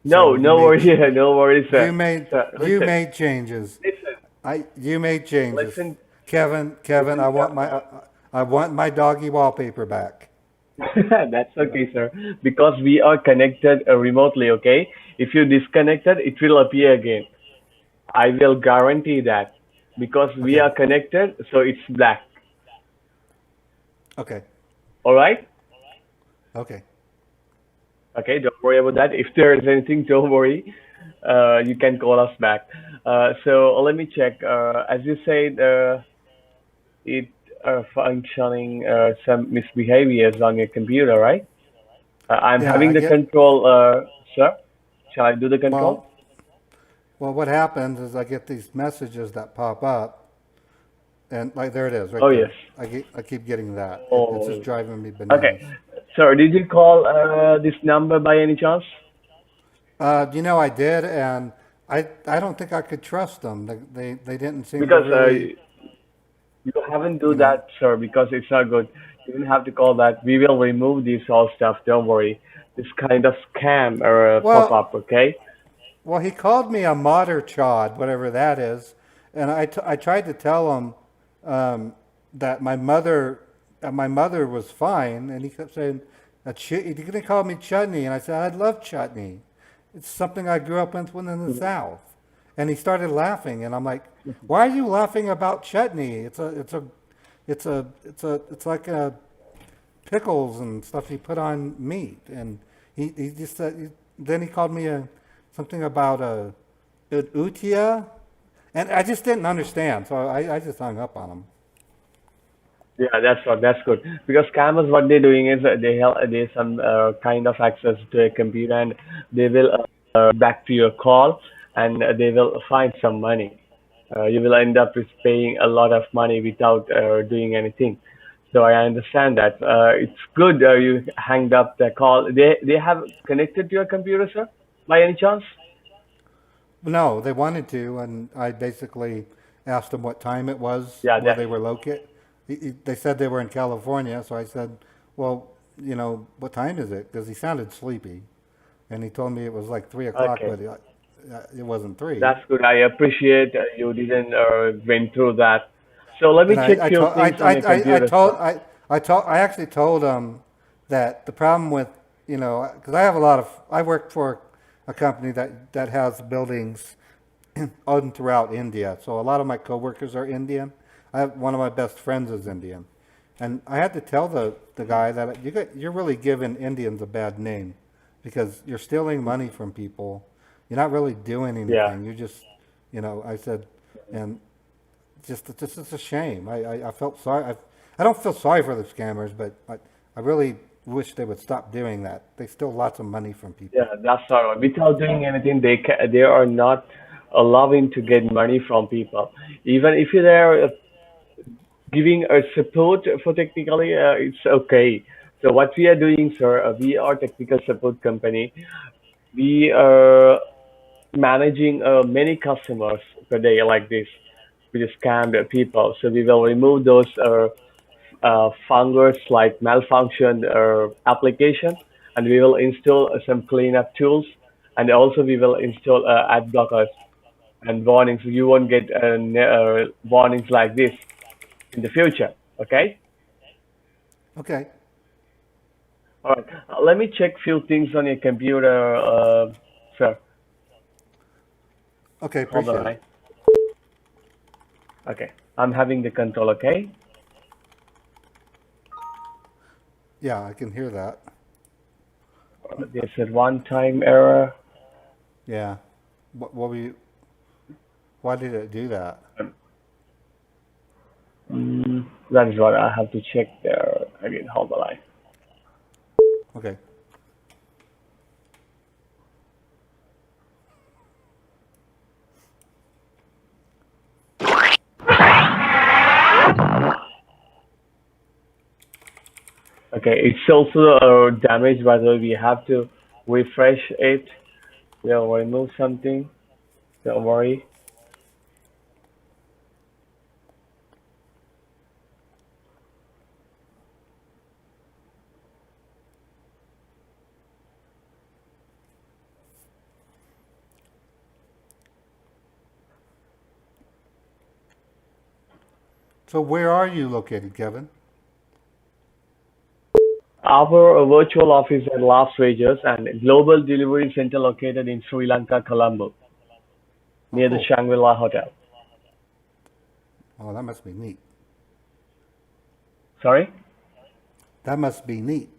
No, So no worries, no worries, sir. You made Sir, you listen. made changes. You made changes. Listen. Kevin, I want my doggy wallpaper back. That's okay, sir. Because we are connected remotely, okay? If you disconnected, it will appear again. I will guarantee that. Because we are connected, so it's black. Okay. All right? Okay. Okay, don't worry about that. If there is anything, don't worry. You can call us back. So let me check. As you said, it functioning some misbehaviors on your computer, right? I'm Yeah, having I the get. control, sir. Shall I do the control? Well, what happens is I get these messages that pop up, and like there it is, right Oh, there. yes. I keep getting that. It's Oh, just driving me bananas. okay. Sir, did you call this number by any chance? I did, and I don't think I could trust them. They didn't seem to Because really. you haven't do that, sir, because it's not good. You don't have to call that. We will remove this all stuff. Don't worry. This kind of scam or pop up, okay? Well, he called me a modder chod, whatever that is, and I tried to tell him that my mother was fine, and he kept saying, "You're gonna call me chutney," and I said, "I love chutney. It's something I grew up with in the South." And he started laughing, and I'm like, "Why are you laughing about chutney? It's like pickles and stuff you put on meat." And he just said, then he called me something about a utia, and I just didn't understand, so I just hung up on him. Yeah, that's good. Because scammers, what they're doing is they some kind of access to a computer, and they will back to your call, and they will find some money. You will end up with paying a lot of money without doing anything. So I understand that. It's good you hanged up the call. They have connected to your computer, sir, by any chance? No, they wanted to, and I basically asked them what time it was, Yeah, where they were located. They said they were in California, so I said, "Well, what time is it?" Because he sounded sleepy, and he told me it was like 3 o'clock, Okay. but it wasn't 3. That's good. I appreciate you didn't went through that. So let me And check few things on your computer. I actually told him that the problem with, because I work for a company that has buildings on throughout India. So a lot of my coworkers are Indian. One of my best friends is Indian. And I had to tell the guy that you're really giving Indians a bad name because you're stealing money from people. You're not really doing anything. Yeah. You just, I said, and just it's a shame. I felt sorry. I don't feel sorry for the scammers, but I really wish they would stop doing that. They steal lots of money from people. Yeah, that's all right. Without doing anything, they are not allowing to get money from people. Even if they're giving a support for technically, it's okay. So what we are doing, sir, we are technical support company. We are managing many customers per day like this. We just scam the people. So we will remove those fungus like malfunction application, and we will install some cleanup tools, and also we will install ad blockers and warnings. You won't get warnings like this in the future. Okay. Okay. All right. Let me check few things on your computer, sir. Okay, Hold on, appreciate it. Okay. I'm having the control. Okay. Yeah, I can hear that. There's a one-time error. Yeah. Why did it do that? That is what I have to check there. Again, hold the line. Okay. Okay, it's also damaged, by the way. We have to refresh it. We'll remove something. Don't worry. So where are you located, Kevin? Our virtual office in Las Vegas and global delivery center located in Sri Lanka, Colombo, near the cool. Shangri-La Hotel. Oh, that must be neat. Sorry? That must be neat.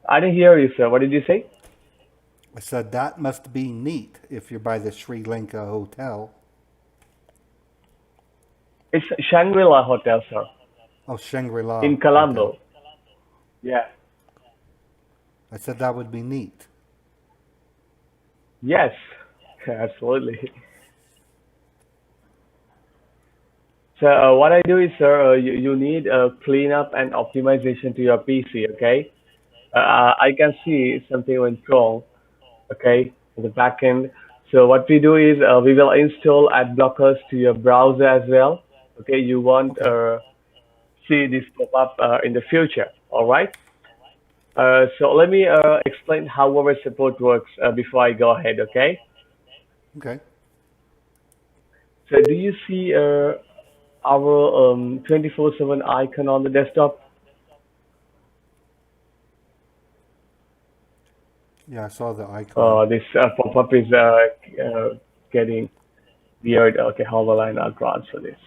I didn't hear you, sir. What did you say? I said that must be neat if you're by the Sri Lanka hotel. It's Shangri-La Hotel, sir. Oh, Shangri-La. In Colombo. Hotel. Yeah. I said that would be neat. Yes, absolutely. So what I do is, sir, you need a cleanup and optimization to your PC, okay? I can see something went wrong, okay, in the back end. So what we do is we will install ad blockers to your browser as well, okay? You won't see this pop up in the future, all right? So let me explain how our support works before I go ahead, okay? Okay. So do you see our 24/7 icon on the desktop? Yeah, I saw the icon. This pop-up is getting weird. Okay, hold the line. I'll transfer this.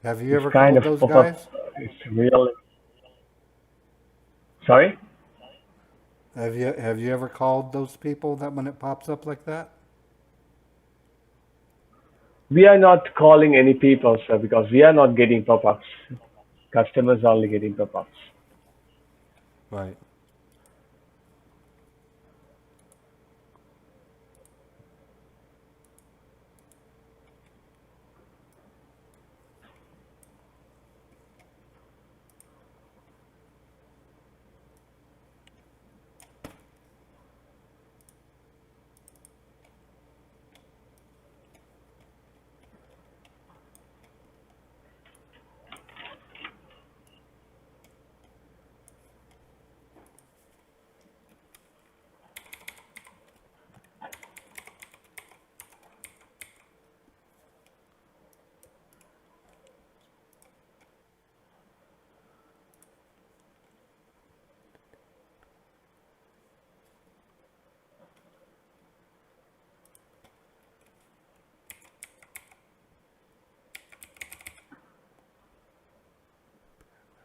Have you ever kind called of those pop-up, guys? It's really. Sorry? Have you ever called those people that when it pops up like that? We are not calling any people, sir, because we are not getting pop-ups. Customers are only getting pop-ups. Right.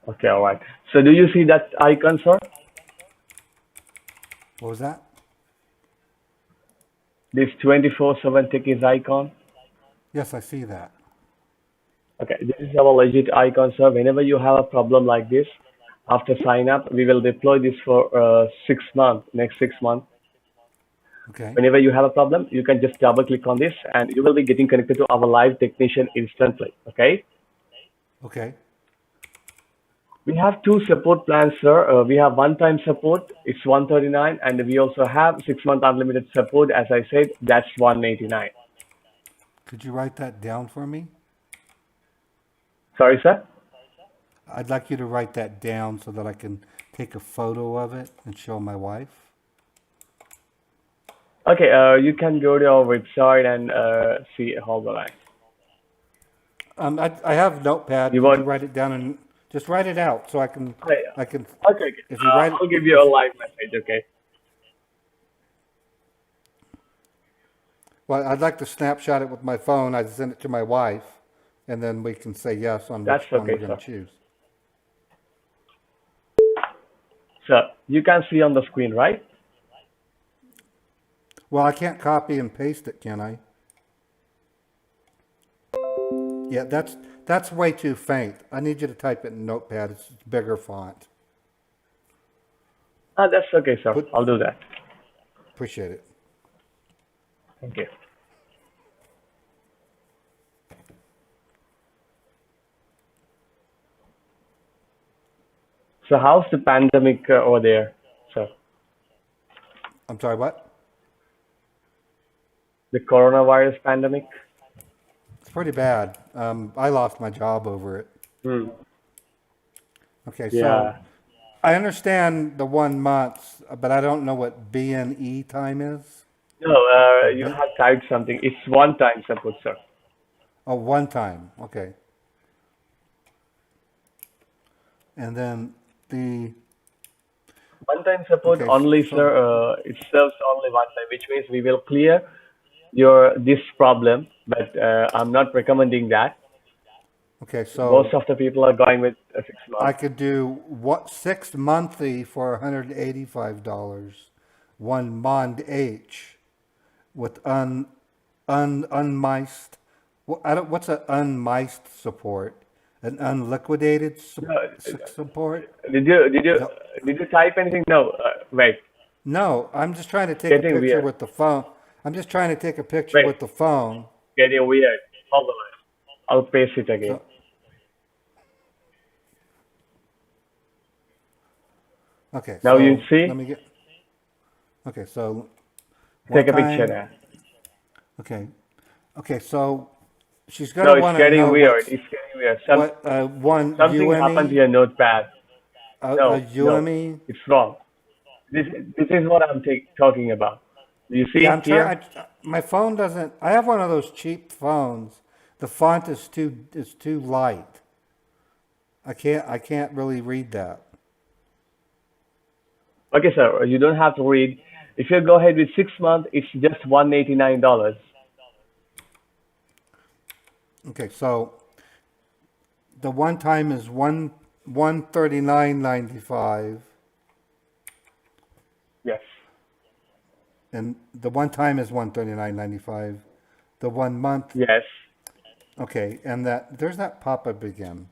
Okay, all right. So do you see that icon, sir? What was that? This 24/7 Techies icon? Yes, I see that. Okay, this is our legit icon, sir. Whenever you have a problem like this, after sign up, we will deploy this for 6 months, next 6 months. Okay. Whenever you have a problem, you can just double click on this and you will be getting connected to our live technician instantly. Okay? Okay. We have two support plans, sir. We have one-time support, it's 139, and we also have 6-month unlimited support. As I said, that's 189. Could you write that down for me? Sorry, sir? I'd like you to write that down so that I can take a photo of it and show my wife. Okay, you can go to our website and see. Hold on. I have Notepad. You Could want? you write it down and just write it out so I can. Okay. I can. Okay. If you write it, I'll give you a live message. Okay. Well, I'd like to snapshot it with my phone. I'd send it to my wife, and then we can say yes on That's which one okay, we're going to sir. choose. So you can see on the screen, right? Well, I can't copy and paste it, can I? Yeah, that's way too faint. I need you to type it in Notepad. It's bigger font. That's okay, sir. I'll do that. Appreciate it. Thank you. So how's the pandemic over there, sir? I'm sorry, what? The coronavirus pandemic? It's pretty bad. I lost my job over it. Okay, so Yeah. I understand the 1 month, but I don't know what BNE time is. No, you have typed something. It's one-time support, sir. Oh, one time. Okay. And then the One-time support Okay, only, so- sir. It serves only one time, which means we will clear this problem. But I'm not recommending that. okay, so Most of the people are going with 6 I months. could do 6 monthly for $185. One Mond H with unmiced. What's an unmiced support? An unliquidated support? Did you type anything? No. Wait. No, I'm just trying to take a Getting picture weird. with the phone. I'm just trying to take a picture Wait. with the phone. Getting weird. Hold on. I'll paste it again. Okay. Now so you see? Let me get. Okay, so Take a one picture time- now. Okay. Okay, so she's No, gonna it's want to getting know weird. what's- It's getting weird. something Something happened to your notepad. No, a UME. it's wrong. This is what I'm talking about. Do you see Yeah, I'm it here? trying. My phone doesn't. I have one of those cheap phones. The font is too light. I can't really read that. Okay, sir. You don't have to read. If you go ahead with 6 months, it's just $189. Okay, so the one time is 139.95, Yes. and the one time is 139.95. The 1 month. Yes. Okay, and there's that pop-up again.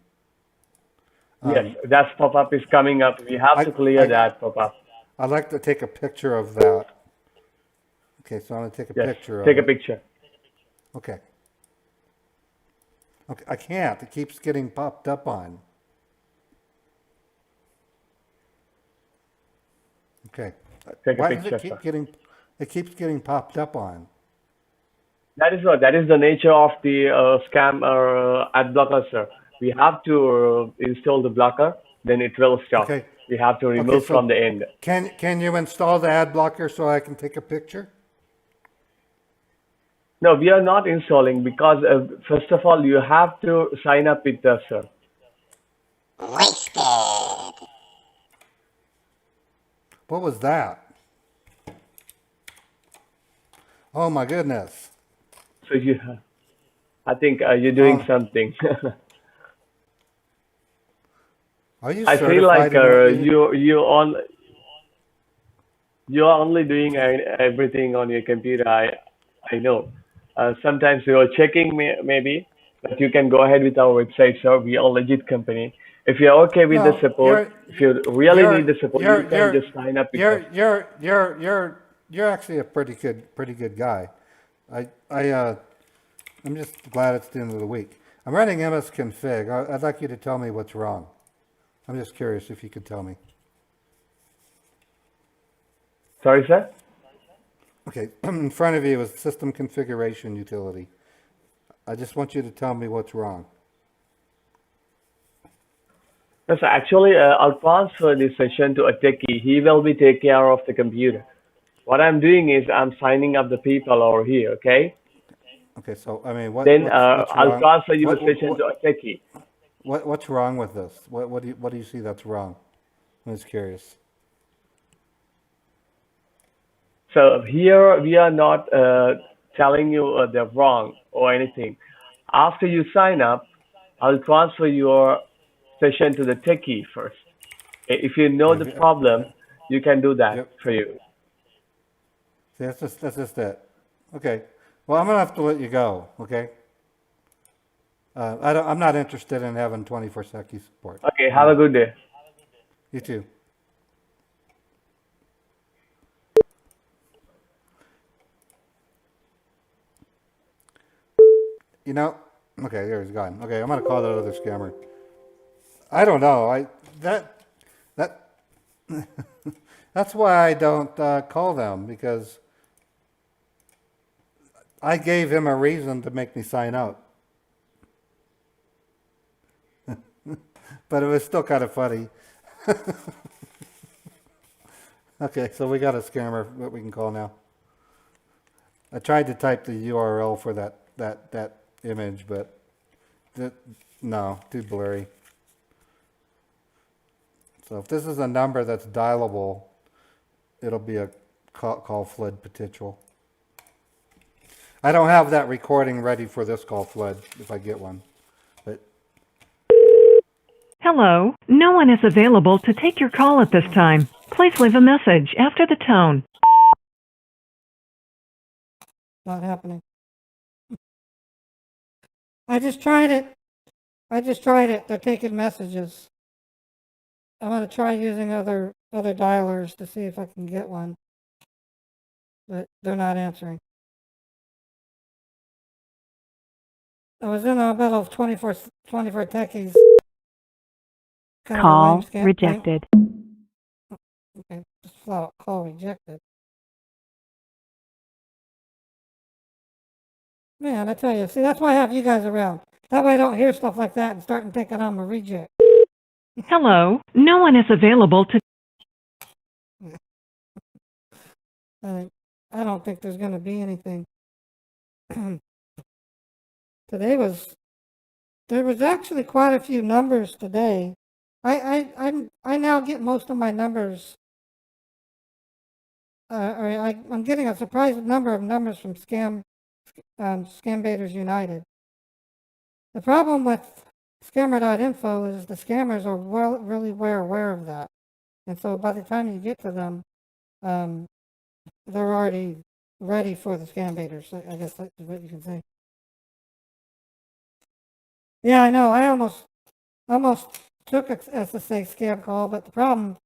Yes. That pop-up is coming up. We have to clear that pop-up. I'd like to take a picture of that. Okay, so I'm gonna take a Yes. picture of Take a it. picture. Okay. Okay, I can't. It keeps getting popped up on. Okay. Take a Why picture, does it sir. keep getting? It keeps getting popped up on. That is what. That is the nature of the scam ad blocker, sir. We have to install the blocker, then it will stop. Okay. We have to remove so from the end. Can you install the ad blocker so I can take a picture? No, we are not installing because first of all, you have to sign up with us, sir. What was that? Oh my goodness. So I think you're doing something. Are you I feel certified like in what you're only doing everything on your computer. I know. Sometimes you're checking maybe, but you can go ahead with our website, sir. We are a legit company. If you're okay with the No, support, if you really need the support, you can you're just sign up with us. you're actually a pretty good guy. I'm just glad it's the end of the week. I'm running MS config. I'd like you to tell me what's wrong. I'm just curious if you could tell me. Sorry, sir? Okay, in front of you is system configuration utility. I just want you to tell me what's wrong. Yes, actually, I'll transfer this session to a techie. He will be take care of the computer. What I'm doing is I'm signing up the people over here, okay? Okay, so I mean, what's I'll wrong? transfer you the session to a techie. What's wrong with this? What do you see that's wrong? I'm just curious. So here we are not telling you they're wrong or anything. After you sign up, I'll transfer your session to the techie first. If you know the problem, you can do that for you. See, that's just it. Okay. Well, I'm gonna have to let you go. Okay. I'm not interested in having 24/7 support. Okay. Have a good day. You too. You know, okay, there he's gone. Okay, I'm gonna call that other scammer. I don't know. That's why I don't call them, because I gave him a reason to make me sign up. But it was still kind of funny. Okay, so we got a scammer that we can call now. I tried to type the URL for that image, but no, too blurry. So if this is a number that's dialable, it'll be a call flood potential. I don't have that recording ready for this call flood if I get one. But Hello, no one is available to take your call at this time. Please leave a message after the tone. Not happening. I just tried it. They're taking messages. I'm gonna try using other dialers to see if I can get one. But they're not answering. I was in the middle of 24 techies. Kind of a lame Call scam thing. rejected. Okay, just flat out call rejected. Man, I tell you, see, that's why I have you guys around. That way I don't hear stuff like that and start thinking I'm a reject. Hello, no one is available to... I don't think there's going to be anything. There was actually quite a few numbers today. I now get most of my numbers. I'm getting a surprising number of numbers from ScamBaiters United. The problem with scammer.info is the scammers are really aware of that. And so by the time you get to them, they're already ready for the ScamBaiters. I guess that's what you can say. Yeah, I know. I almost took a SSA scam call, but the problem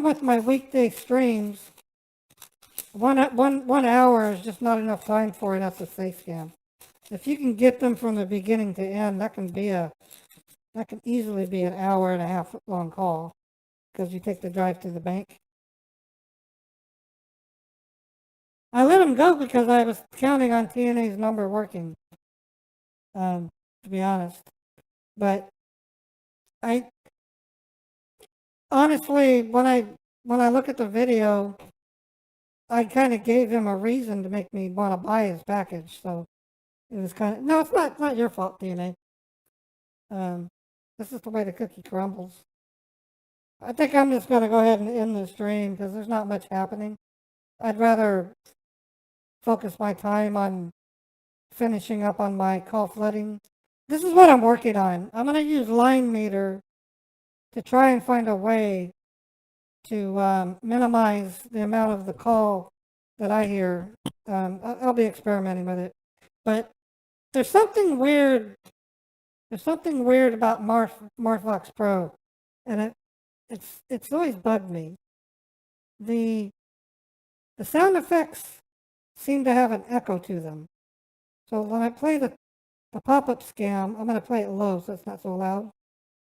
with my weekday streams, one hour is just not enough time for an SSA scam. If you can get them from the beginning to end, that can easily be an hour and a half long call, because you take the drive to the bank. I let him go because I was counting on TNA's number working, to be honest. But honestly, when I look at the video, I kind of gave him a reason to make me want to buy his package. So it was kind of, no, it's not your fault, TNA. This is the way the cookie crumbles. I think I'm just going to go ahead and end the stream because there's not much happening. I'd rather focus my time on finishing up on my call flooding. This is what I'm working on. I'm going to use line meter to try and find a way to minimize the amount of the call that I hear. I'll be experimenting with it, but there's something weird. There's something weird about Morphox Pro, and it's always bugged me. The sound effects seem to have an echo to them. So when I play the pop-up scam, I'm going to play it low so it's not so loud.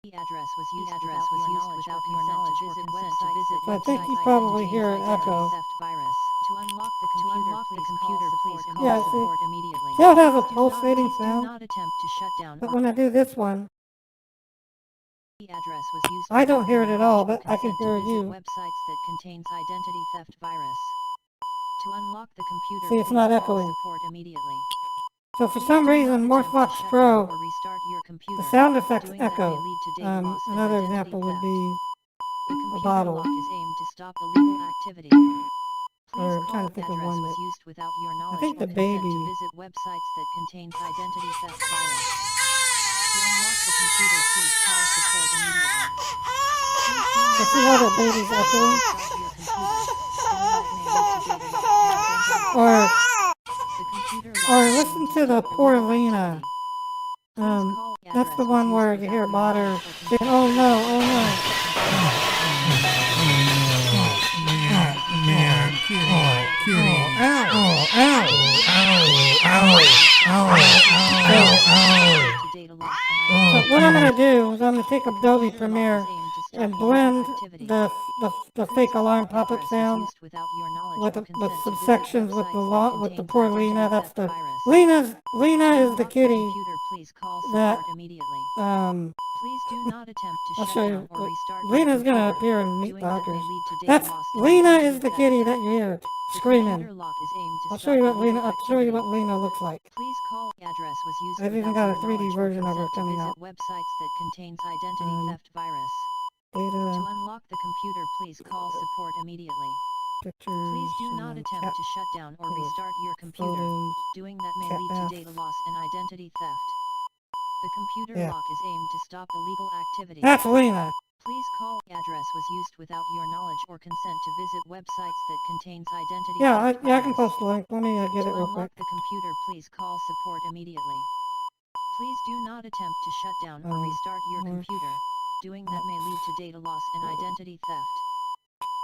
The address was used without your knowledge or consent to visit So I think you probably hear an echo. theft virus. To unlock the computer, please call Yeah, see, support immediately. see how it has a Do pulsating not sound? attempt to shut down. But when I do this one, The address was used I don't without hear your it at all, knowledge or but I can consent to hear visit you. websites that contains identity theft virus. To unlock the computer, See, it's please not call echoing. support immediately. So for some reason, Morphox Pro, Or restart your computer. the sound effects Doing that may echo. lead to data loss and Another identity example would theft. be The a computer bottle. lock is aimed to stop illegal activity. Please Or I'm call trying to think of address one was that, used without your I knowledge think or the consent baby. to visit websites that contains identity theft virus. To unlock the computer, please call support immediately. So see how the baby's echoing? Or listen to the poor Lena. That's the one where you hear Botter saying, "Oh no, oh no." So what I'm going to do is I'm going to take Adobe Premiere and blend the fake alarm pop-up sound with some sections with the poor Lena. That's the Lena is the kitty that I'll show you. Lena's gonna appear in Meet the Huckers. That's Lena is the kitty that you hear screaming. I'll show you what Lena looks like. Please call address was used I've even got a 3D version of her coming out. Websites that contains identity theft virus. Data, To unlock the computer, please call support immediately. pictures, Please do not attempt to shut down or restart your computer. photos, Doing that may cat lead to bath. data loss and identity theft. The computer Yeah. lock is aimed to stop illegal activity. That's Lena. Please call address was used without your knowledge or consent to visit websites that contains identity theft Yeah, I can virus. post the link. Let me get To it real unlock quick. the computer, please call support immediately. Please do not attempt to shut down or restart your computer. Doing that may lead to data loss and identity theft.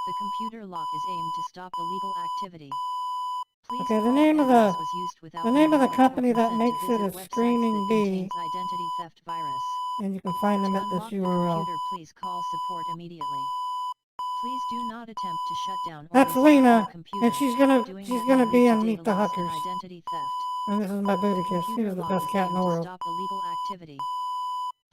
The computer lock is aimed to stop illegal activity. Please Okay, the call name of address was used without the name your of the knowledge or company that consent makes to it visit is websites Screaming that Bee, contains identity theft virus. and you can find them To at this unlock the URL. computer, please call support immediately. Please do not attempt to shut down or That's restart Lena, your computer. and she's gonna Doing she's that gonna may be lead to in data Meet the loss and Huckers. identity theft. And this is my booty The kiss. She computer was the lock best is cat in aimed the to world. stop illegal activity.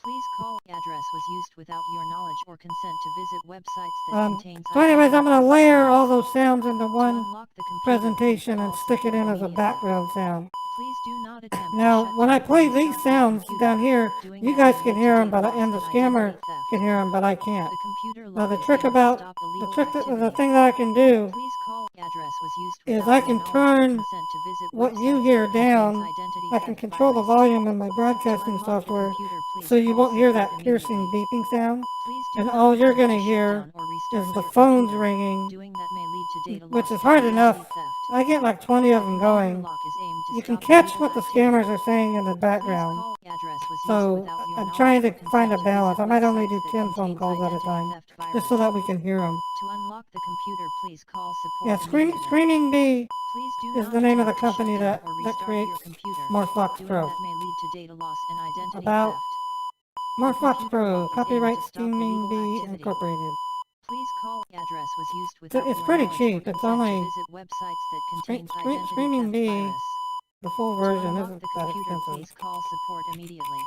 Please call address was used without your knowledge or consent to visit websites that contains So anyways, I'm gonna identity layer theft all virus. those sounds into To one unlock the computer, presentation please and call stick it in support as a immediately. background sound. Please do not attempt to Now, shut when I down or play these restart your sounds computer. down here, Doing you that guys may can lead hear to them, data loss and the and scammer identity theft. can hear them, but I can't. The computer Now lock the is trick aimed to about stop the illegal trick activity. the thing that I can do Please call address was used is without I your can knowledge or turn consent to visit what websites you hear that contains down. identity I can theft control the virus. volume in my To broadcasting unlock the software, computer, please so you call won't hear that support piercing immediately. beeping sound. Please do And not all you're attempt gonna to shut hear down or restart is the your phones computer. ringing, Doing that may lead to data which loss is and hard identity enough. theft. I get like 20 of them The computer going. lock is aimed to You can stop catch illegal what the activity. scammers are saying in the Please background. call address was used So without your I'm knowledge trying to or consent find a to balance. visit I might only websites do that 10 phone contains calls at a identity time, theft virus. just so that we can hear them. To unlock the computer, please call support Yeah, immediately. Screaming Bee Please do is not the name of the attempt to shut company down that or restart creates your computer. Morphox Doing Pro. that may lead to data loss and identity About theft. Morphox computer Pro, lock is aimed copyright to stop Screaming illegal Bee activity. Incorporated. Please call address was used without It's your pretty knowledge cheap. or It's consent to only visit websites that contains identity Screaming theft Bee. virus. The full To version unlock isn't the that computer, expensive. please call support immediately.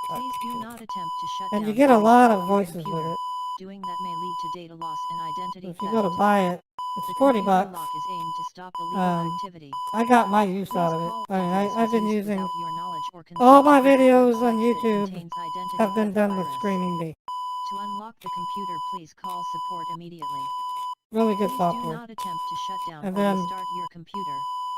Please do not attempt to shut And down you get or a lot restart of your voices with computer. it. Doing that may lead to data loss and So identity if you theft. go to buy it, it's The 40 computer bucks. lock is aimed to stop illegal activity. I got my use Please out of it. call I mean, address I've was been used using without your knowledge or consent all to my visit videos on websites that YouTube contains identity have been theft done with virus. Screaming Bee. To unlock the computer, please call support immediately. Really good Please software. do not attempt to shut down And or then restart your computer.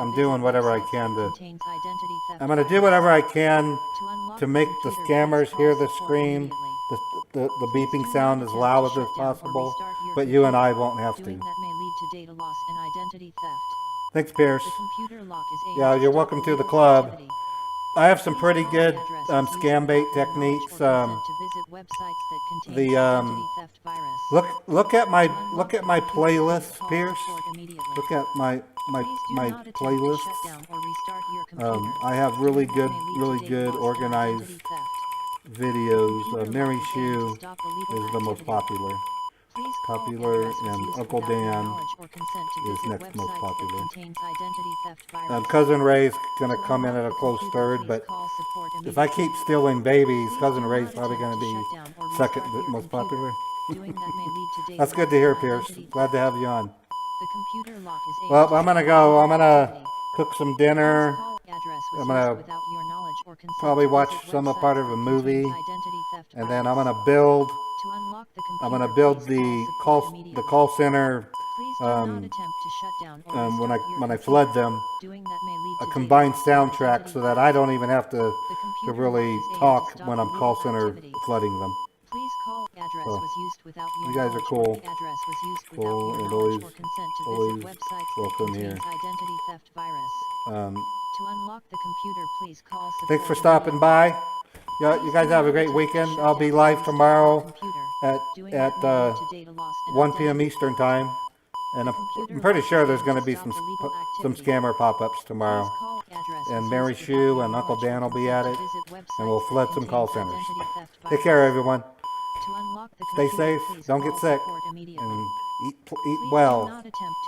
I'm doing whatever I can to. Contains identity theft I'm gonna do virus. whatever I can To unlock to the make the computer, scammers please hear call the support scream, immediately. the beeping Please do sound not as attempt loud to as shut down or possible. restart your But you and I computer. won't have Doing to. that may lead to data loss and identity theft. Thanks, Pierce. The computer lock is aimed Yeah, to you're stop welcome to the illegal club. activity. I have some Please pretty call good the addresses used scam to bait block or launch techniques. or consent to visit websites that contain The identity theft virus. look at my To unlock the my computer, please playlist, call Pierce. support immediately. Look at my my playlists. I have really good organized videos. Mary Shoo is the most popular. And Uncle Dan is next most popular. Cousin Ray's gonna come in at a close third, but if I keep stealing babies, Cousin Ray's probably gonna be second most popular. That's good to hear, Pierce. Glad to have you on. Well, I'm gonna go. I'm gonna cook some dinner. I'm gonna probably watch some part of a movie, and then I'm gonna build the call center. When I flood them, a combined soundtrack so that I don't even have to really talk when I'm call center flooding them. So, you guys are cool. Cool and always welcome here. Thanks for stopping by. Yeah, you guys have a great weekend. I'll be live tomorrow at 1 p.m. Eastern time, and I'm pretty sure there's going to be some scammer pop-ups tomorrow. And Mary Shoo and Uncle Dan will be at it, and we'll flood some call centers. Take care, everyone. Stay safe. Don't get sick, and eat well.